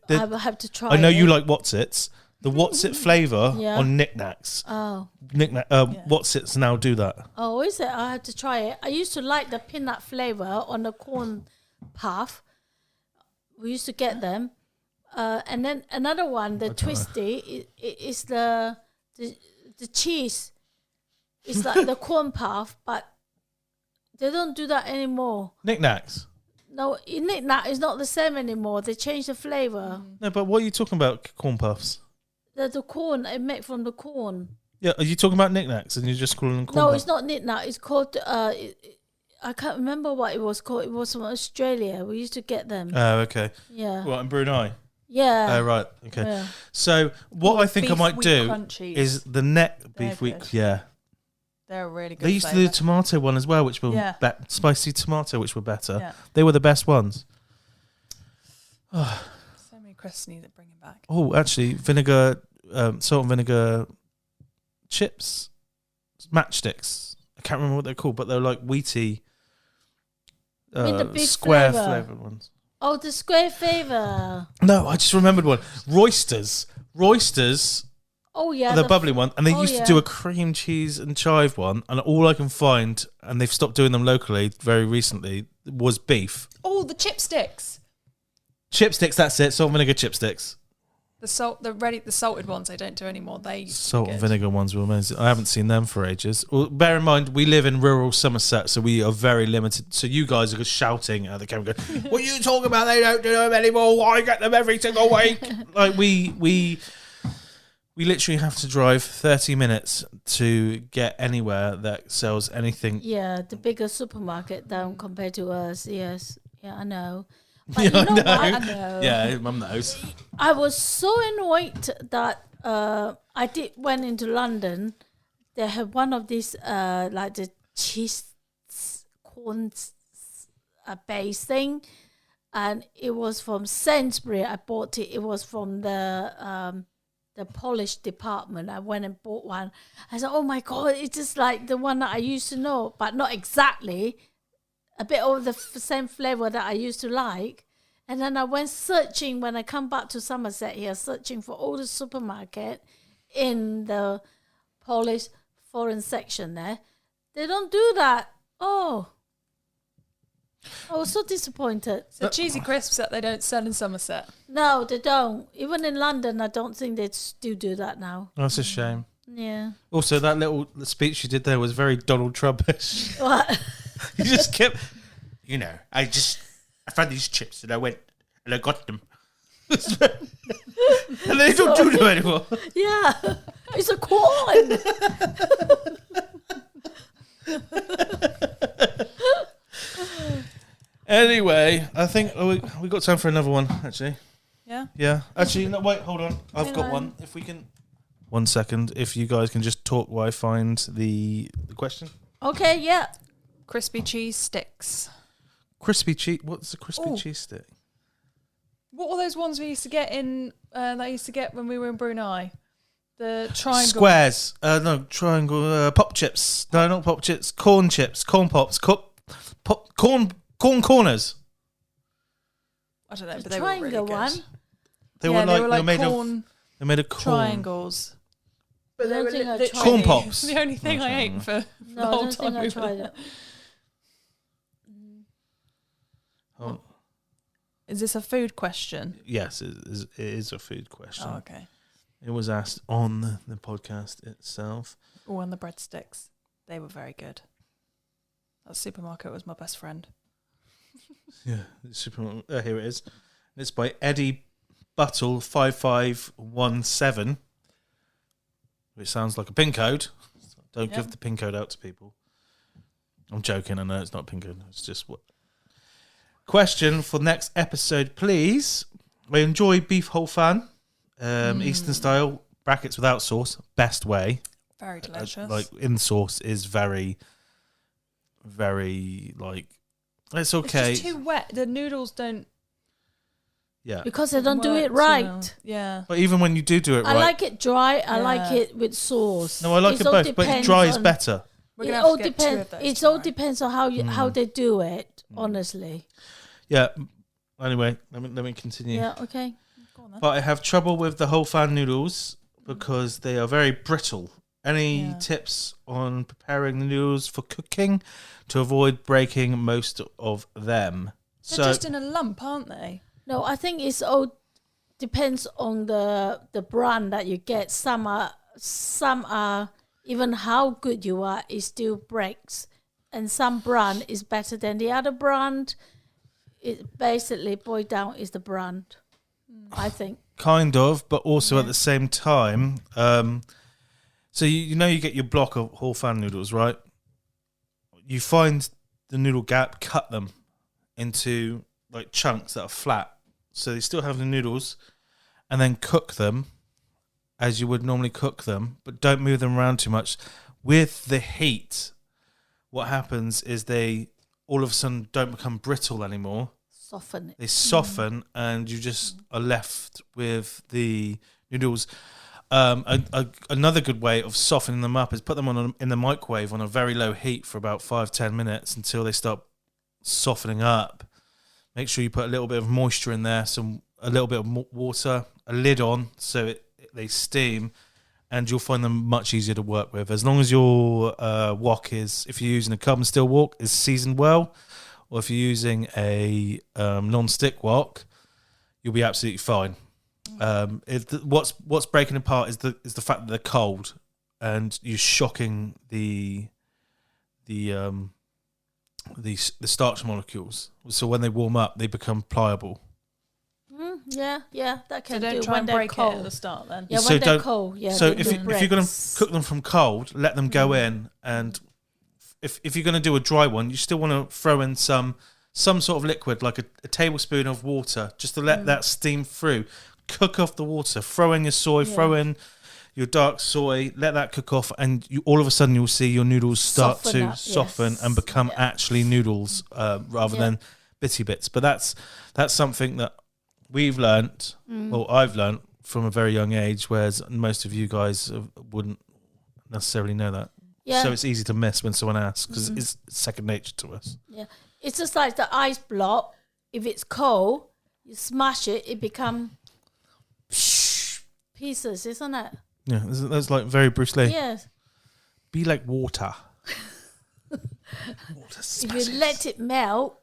B: I will have to try.
A: I know
B: it.
A: you like Whatsits. The Whatsit flavour
B: Yeah.
A: on knickknacks.
B: Oh.
A: Whatsits now do that.
B: Oh, is it? I have to try it. I used to like the peanut flavour on the corn puff. We used to get them. And then another one, the twisty, is the cheese. It's like the corn puff, but they don't do that anymore.
A: Knickknacks.
B: No, knick-knack is not the same anymore. They changed the flavour.
A: No, but what are you talking about? Corn puffs.
B: The corn, I make from the corn.
A: Yeah, are you talking about knickknacks and you're just calling them corn
B: No,
A: puffs?
B: it's not knick-knack. It's called, I can't remember what it was called. It was from Australia. We used to get them.
A: Oh, okay.
B: Yeah.
A: What, in Brunei?
B: Yeah.
A: Oh, right. Okay.
B: Yeah.
A: So what I think I
C: Beef
A: might
C: wheat
A: do
C: crunchies.
A: is the neck
C: They're
A: beef week.
C: good.
A: Yeah.
C: They're a really good
A: They used to do the tomato one as well, which were
C: Yeah.
A: spicy tomato, which were better.
C: Yeah.
A: They were the best ones.
C: So many crisps need to bring it back.
A: Oh, actually, vinegar, salt and vinegar chips, matchsticks. I can't remember what they're called, but they're like wheaty,
B: mean the beef
A: square
B: flavour?
A: flavoured ones.
B: Oh, the square flavour.
A: No, I just remembered one. Roysters.
B: Oh, yeah.
A: The bubbly one, and they
B: oh,
A: used
B: yeah.
A: to do a cream cheese and chive one, and all I can find, and they've stopped doing them locally very recently, was beef.
C: Oh, the chipsticks.
A: Chipsticks, that's it. Salt and vinegar chipsticks.
C: The salted ones they don't do anymore. They
A: Salt and
C: good.
A: vinegar ones were amazing. I haven't seen them for ages. Well, bear in mind, we live in rural Somerset, so we are very limited. So you guys are just shouting at the camera, going, "What are you talking about? They don't do them anymore. I get them every single week." Like we literally have to drive 30 minutes to get anywhere that sells anything.
B: Yeah, the bigger supermarket down compared to us. Yes. Yeah, I know. But
A: Yeah,
B: you know
A: I know.
B: what?
C: I know.
A: Yeah, Mum knows.
B: I was so annoyed that I went into London. They had one of these like the cheese corn base thing, and it was from Sainsbury. I bought it. It was from the polish department. I went and bought one. I said, "Oh my god, it's just like the one that I used to know, but not exactly." a bit of the same flavor that I used to like. And then I went searching when I come back to Somerset here, searching for all the supermarket in the Polish foreign section there. They don't do that. Oh, I was so disappointed.
C: So cheesy crisps that they don't sell in Somerset.
B: No, they don't. Even in London, I don't think they still do that now.
A: That's a shame.
B: Yeah.
A: Also, that little speech you did there was very Donald Trumpish.
B: What?
A: You just kept, I found these chips and I went and I got them. And they don't do them anymore.
B: Yeah. It's a corn.
A: Anyway, I think we got time for another one, actually.
C: Yeah?
A: Yeah. Actually, no, wait, hold on. I've got one. If we can... 1 second. If you guys can just talk while I find the question.
B: Okay, yeah.
C: Crispy cheese sticks.
A: Crispy cheese... What's a crispy cheese stick?
C: What were those ones we used to get in... that I used to get when we were in Brunei? The triangle...
A: Squares. No, triangle... pop chips. No, not pop chips. Corn chips. Corn pops. Corn corners.
C: I don't know,
B: The
C: but they were really
B: triangle
C: good.
B: one.
A: They were like
C: made
A: corn... They made of corn.
C: triangles. But they were literally
A: corn pops.
C: the only thing I ate for the
B: No, I
C: whole
B: don't
C: time.
B: think I tried it.
A: Oh.
C: Is this a food question?
A: Yes, it is a food question.
C: Oh, okay.
A: It was asked on the podcast itself.
C: Oh, and the breadsticks. They were very good. That supermarket was my best friend.
A: Yeah, here it is. It's by Eddie Buttle 5517, which sounds like a PIN code. Don't give the PIN code out to people. I'm joking. I know it's not a PIN code. It's just what. Question for next episode, please. I enjoy beef whole fan, Eastern style, brackets without sauce, best way.
C: Very delicious.
A: Like in sauce is very, very like it's okay.
C: It's just too wet. The noodles don't.
A: Yeah,
B: Because they don't do
C: work,
B: it right.
C: you know. Yeah.
A: but even when you do it
B: I
A: right,
B: like it dry. I
C: Yeah.
B: like it with sauce.
A: no, I like it
B: all
A: both, but
B: depends
A: dry is
B: on-
A: better.
C: We're
B: It
C: gonna have
B: all
C: to get two
B: depends.
C: of those
B: It all
C: tomorrow.
B: depends on how they do it. Honestly.
A: Yeah. Anyway, let me continue.
B: Yeah. Okay.
C: Go on then.
A: But I have trouble with the whole fan noodles because they are very brittle. Any tips on preparing the noodles for cooking to avoid breaking most of them?
C: They're just in a lump, aren't they?
B: No, I think it's all depends on the brand that you get. Some are even how good you are, it still breaks, and some brand is better than the other brand. It basically boiled down is the brand, I think.
A: Kind of, but also at the same time, so you get your block of whole fan noodles, right? You find the noodle gap, cut them into like chunks that are flat, so they still have the noodles, and then cook them as you would normally cook them, but don't move them around too much. With the heat, what happens is they all of a sudden don't become brittle anymore.
B: Soften it.
A: They soften, and you just are left with the noodles. Another good way of softening them up is put them in the microwave on a very low heat for about 5-10 minutes until they start softening up. Make sure you put a little bit of moisture in there, a little bit of water, a lid on so they steam, and you'll find them much easier to work with. As long as your wok if you're using a carbon steel wok, is seasoned well, or if you're using a non-stick wok, you'll be absolutely fine. What's breaking apart is the fact that they're cold, and you're shocking the starch molecules. So when they warm up, they become pliable.
B: Yeah, that can
C: So don't
B: do
C: try
B: when
C: and
B: they're
C: break
B: cold.
C: it at the start then.
B: Yeah,
A: So
B: when they're
A: don't-
B: cold. Yeah.
A: So
B: they
A: if
B: do
A: you're going to
B: breaks.
A: cook them from cold, let them go in, and if you're going to do a dry one, you still want to throw in some sort of liquid, like a tablespoon of water, just to let that steam through. Cook off the water. Throw in your soy. Throw in your dark soy. Let that cook off, and all of a sudden you'll see your noodles start
B: Soften
A: to
B: up,
A: soften
B: yes.
A: and become actually noodles rather than bitty bits. But that's something that we've learnt. Well, I've learnt from a very young age, whereas most of you guys wouldn't necessarily know that.
B: Yeah.
A: So it's easy to miss when someone asks because it's second nature to us.
B: Yeah. It's just like the ice block. If it's cold, you smash it, it becomes pieces, isn't it?
A: Yeah, that's like very Bruce Lee.
B: Yes.
A: Be like water.
B: If you let it melt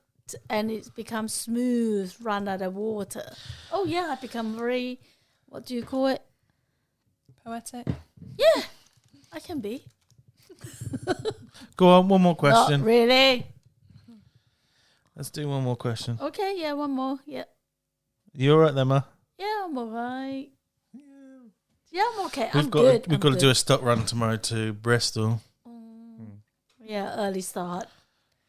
B: and it becomes smooth, run out of water. Oh yeah, I become very, what do you call it?
C: Poetic.
B: Yeah, I can be.
A: Go on, one more question.
B: Not really.
A: Let's do one more question.
B: Okay, yeah, one more. Yeah.
A: You all right there, Ma?
B: Yeah, I'm all right. Yeah, I'm okay.
A: We've
B: I'm
A: got
B: good.
A: we've got to do a stock run tomorrow to Bristol.
B: Yeah, early start.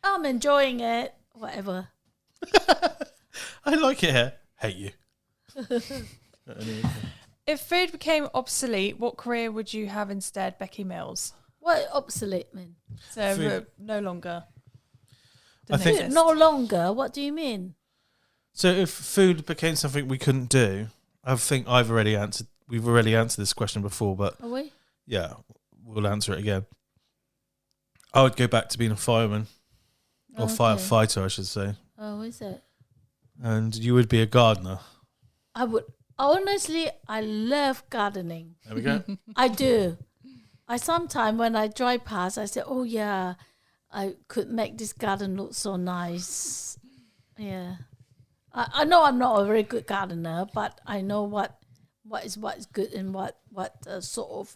B: I'm enjoying it. Whatever.
A: I like it here. Hate you.
C: If food became obsolete, what career would you have instead, Becky Mills?
B: What obsolete mean?
C: So
A: Food.
C: no longer.
A: I think-
C: exist.
B: No longer. What do you mean?
A: So if food became something we couldn't do, I think I've already answered. We've already answered this question before, but
B: Are we?
A: yeah, we'll answer it again. I would go back to being a fireman or
B: Okay.
A: firefighter, I should say,
B: Oh, is it?
A: and you would be a gardener.
B: I would. Honestly, I love gardening.
A: There we go.
B: I do. I sometimes when I drive past, I say, "Oh yeah, I could make this garden look so nice." Yeah, I know I'm not a very good gardener, but I know what is good and what sort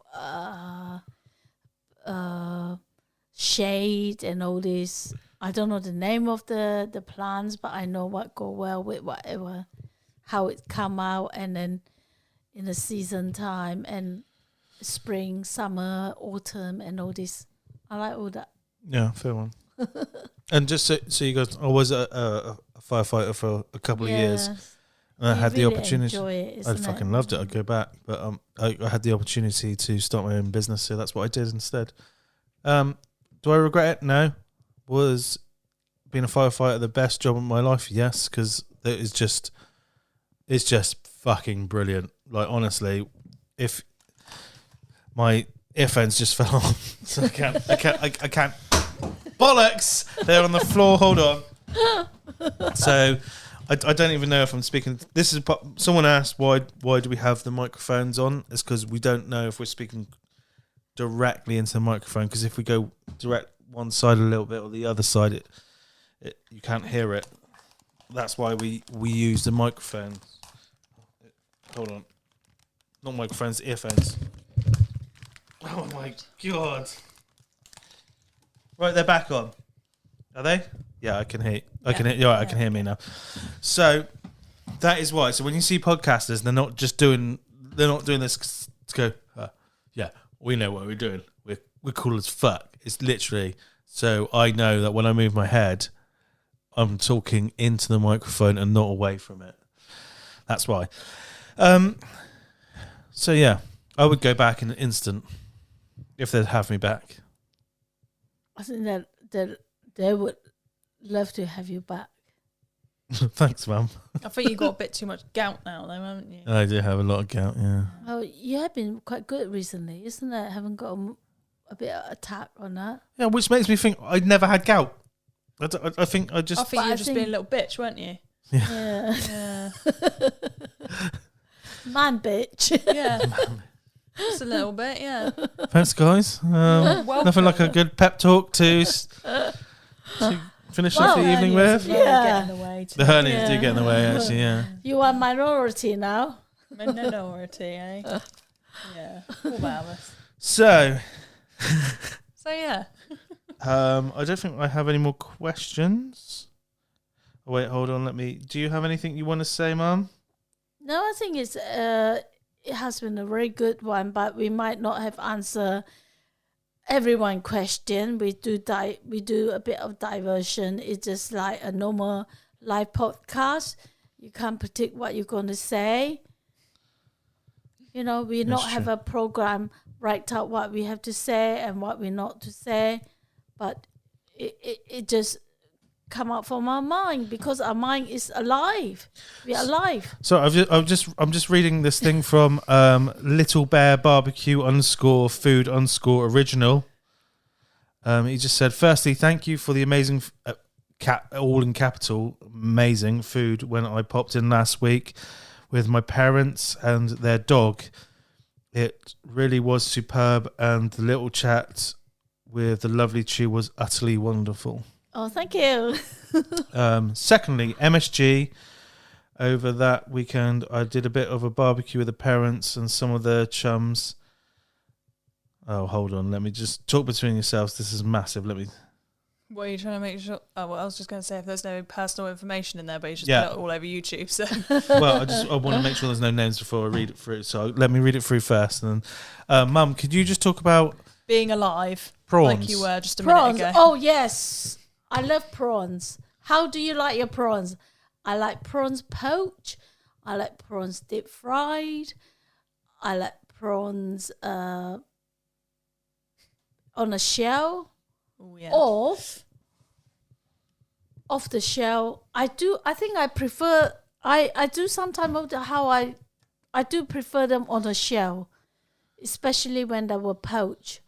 B: of shade and all this. I don't know the name of the plants, but I know what go well with whatever, how it come out, and then in the season time and spring, summer, autumn, and all this. I like all that.
A: Yeah, fair one. And just so you guys, I was a firefighter for a couple of years. And I had the opportunity. I fucking loved it. I'd go back, but I had the opportunity to start my own business, so that's what I did instead. Do I regret it? No. Was being a firefighter the best job of my life? Yes, because it's just fucking brilliant. Like honestly, if my earphones just fell off, so I can't. Bollocks! They're on the floor. Hold on. So. I don't even know if I'm speaking. This is someone asked why do we have the microphones on? It's because we don't know if we're speaking directly into the microphone. Because if we go direct one side a little bit or the other side, it you can't hear it. That's why we use the microphone. Hold on, not microphones, earphones. Oh my god! Right, they're back on. Are they? Yeah, I can hear. I can hear. Yeah, I can hear me now. So that is why. So when you see podcasters, they're not doing this to go. Yeah, we know what we're doing. We're cool as fuck. It's literally. So I know that when I move my head, I'm talking into the microphone and not away from it. That's why. So yeah, I would go back in an instant if they'd have me back.
B: I think that they would love to have you back.
A: Thanks, Mum.
C: I think you got a bit too much gout now, though, haven't you?
A: I do have a lot of gout, yeah.
B: Oh, you have been quite good recently, isn't it? Haven't got a bit of attack on that.
A: Yeah, which makes me think I'd never had gout. I think I just...
C: I think you were just being a little bitch, weren't you?
B: Yeah.
C: Yeah.
B: Man, bitch.
C: Yeah. Just a little bit, yeah.
A: Thanks, guys. Nothing like a good pep talk to finish off the evening with.
B: Yeah.
A: The hernias do get in the way, actually, yeah.
B: You are minority now.
C: Minority, eh? Yeah. All about us.
A: So,
C: yeah.
A: I don't think I have any more questions. Oh, wait, hold on. Do you have anything you want to say, Mum?
B: No, I think it has been a very good one, but we might not have answered everyone's question. We do a bit of diversion. It's just like a normal live podcast. You can't predict what you're going to say. You know, we not have a program write out what we have to say and what we're not to say, but it just come out from our mind because our mind is alive. We're alive.
A: So I'm just reading this thing from Little Bear Barbecue _food_original. He just said, firstly, thank you for the amazing all in capital, amazing food when I popped in last week with my parents and their dog. It really was superb, and the little chat with the lovely Choo was utterly wonderful.
B: Oh, thank you.
A: Secondly, MSG. Over that weekend, I did a bit of a barbecue with the parents and some of their chums. Oh, hold on. Let me just talk between yourselves. This is massive. Let me...
C: What are you trying to make sure? Oh, well, I was just going to say if there's no personal information in there, but you just
A: Yeah.
C: put it all over YouTube. So
A: Well, I want to make sure there's no names before I read it through. So let me read it through first. And then, Mum, could you just talk about
C: being alive,
A: prawns?
C: like you were just a
B: Prawns.
C: minute ago.
B: Oh, yes. I love prawns. How do you like your prawns? I like prawns poached. I like prawns deep fried. I like prawns on a shell.
C: Oh, yeah.
B: Or off the shell. I think I prefer. I do sometimes of how I do prefer them on a shell, especially when they were poached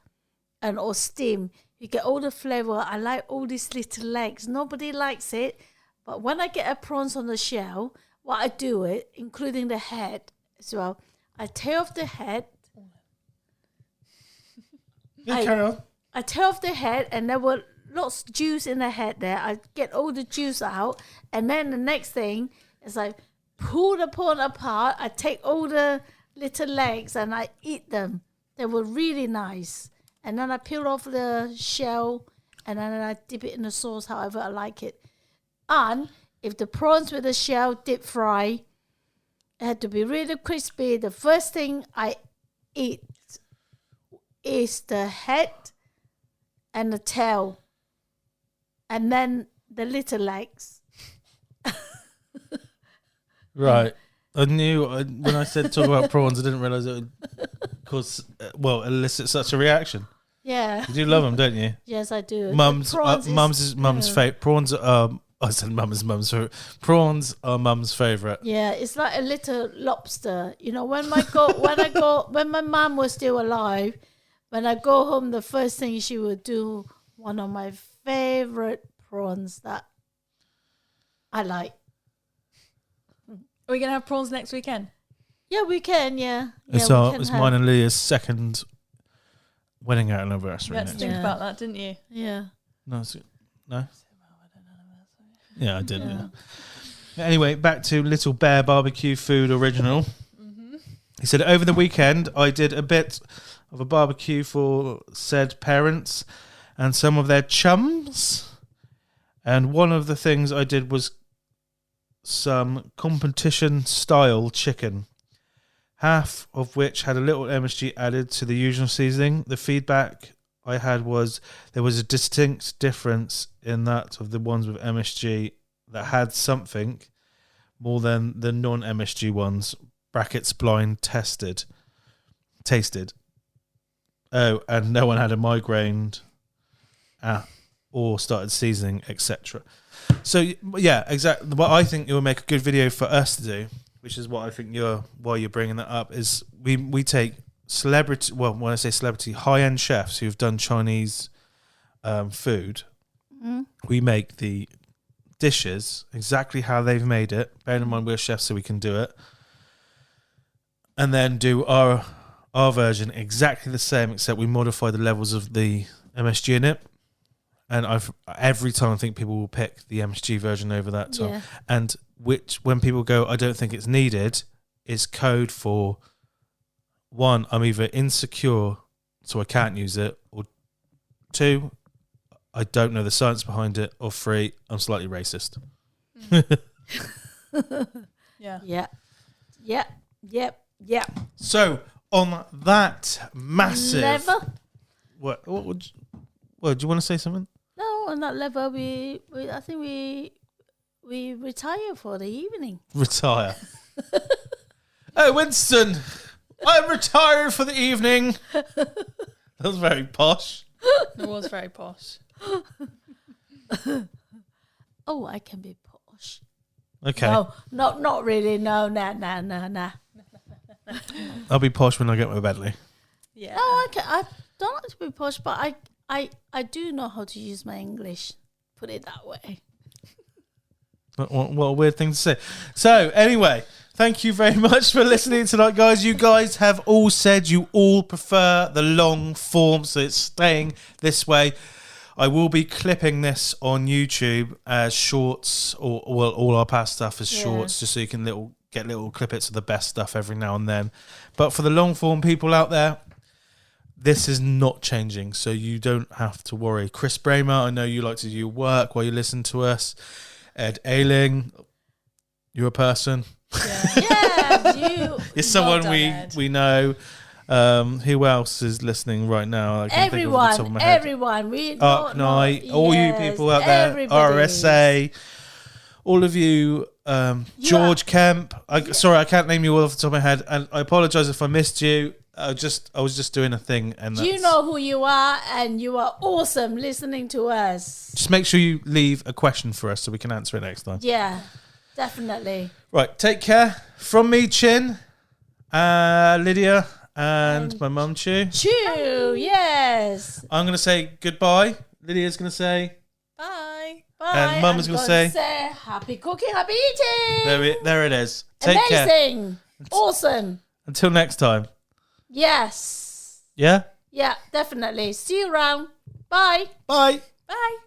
B: and or steam. You get all the flavor. I like all these little legs. Nobody likes it, but when I get a prawns on the shell, what I do it, including the head as well. I tear off the head.
A: Yeah, carry on.
B: I tear off the head, and there were lots of juice in the head there. I get all the juice out, and then the next thing is I pull the prawn apart. I take all the little legs and I eat them. They were really nice. And then I peel off the shell, and then I dip it in the sauce however I like it. And if the prawns with the shell deep fry, it had to be really crispy. The first thing I eat is the head and the tail, and then the little legs.
A: Right. I knew when I said talk about prawns, I didn't realise it would cause, elicit such a reaction.
B: Yeah.
A: You do love them, don't you?
B: Yes, I do.
A: Mum's
B: Prawns
A: favourite. Prawns I said mum's favourite. Prawns are mum's favourite.
B: Yeah, it's like a little lobster. You know, when my mum was still alive, when I go home, the first thing she would do, one of my favourite prawns that I like.
C: Are we going to have prawns next weekend?
B: Yeah, we can, yeah.
A: It's mine and Lydia's second wedding anniversary.
C: You had to think about that, didn't you?
B: Yeah.
A: No? Yeah, I did. Yeah. Anyway, back to Little Bear Barbecue Food Original. Mm-hmm. He said, over the weekend, I did a bit of a barbecue for said parents and some of their chums. And one of the things I did was some competition-style chicken, half of which had a little MSG added to the usual seasoning. The feedback I had was there was a distinct difference in that of the ones with MSG that had something more than the non-MSG ones, brackets blind tasted. Oh, and no one had a migraine or started seasoning, etc. So, yeah, exactly. What I think it would make a good video for us to do, which is what I think why you're bringing that up, is we take celebrity, well, when I say celebrity, high-end chefs who've done Chinese food. Mm. We make the dishes exactly how they've made it. Bearing in mind we're chefs, so we can do it. And then do our version exactly the same, except we modify the levels of the MSG in it. And every time I think people will pick the MSG version over that time. Yeah. And when people go, I don't think it's needed, is code for, one, I'm either insecure, so I can't use it, or two, I don't know the science behind it, or three, I'm slightly racist.
B: Yeah.
A: So, on that massive...
B: Level?
A: What do you want to say something?
B: No, on that level, I think we retire for the evening.
A: Retire. Oh, Winston, I'm retired for the evening. That was very posh.
C: It was very posh.
B: Oh, I can be posh.
A: Okay.
B: No, not really. No, nah.
A: I'll be posh when I get my Bentley.
B: Yeah. No, I don't like to be posh, but I do know how to use my English. Put it that way.
A: What a weird thing to say. So, anyway, thank you very much for listening tonight, guys. You guys have all said you all prefer the long form, so it's staying this way. I will be clipping this on YouTube as shorts, or all our past stuff as shorts, just so you can get little clippets of the best stuff every now and then. But for the long form people out there, this is not changing, so you don't have to worry. Chris Bramer, I know you like to do your work while you listen to us. Ed Ailing, you're a person.
B: Yeah,
A: you're someone we know. Who else is listening right now?
B: Everyone.
A: Night, all you people out there, RSA, all of you. George Kemp. Sorry, I can't name you all off the top of my head, and I apologise if I missed you. I was just doing a thing, and
B: you know who you are, and you are awesome listening to us.
A: Just make sure you leave a question for us so we can answer it next time.
B: Yeah, definitely.
A: Right, take care. From me, Chin, Lydia, and my mum, Choo.
B: Choo, yes.
A: I'm going to say goodbye. Lydia's going to say
C: bye.
B: Bye.
A: And mum is going to say
B: happy cooking, happy eating.
A: There it is. Take care.
B: Amazing. Awesome.
A: Until next time.
B: Yes.
A: Yeah?
B: Yeah, definitely. See you around. Bye.
A: Bye.
C: Bye.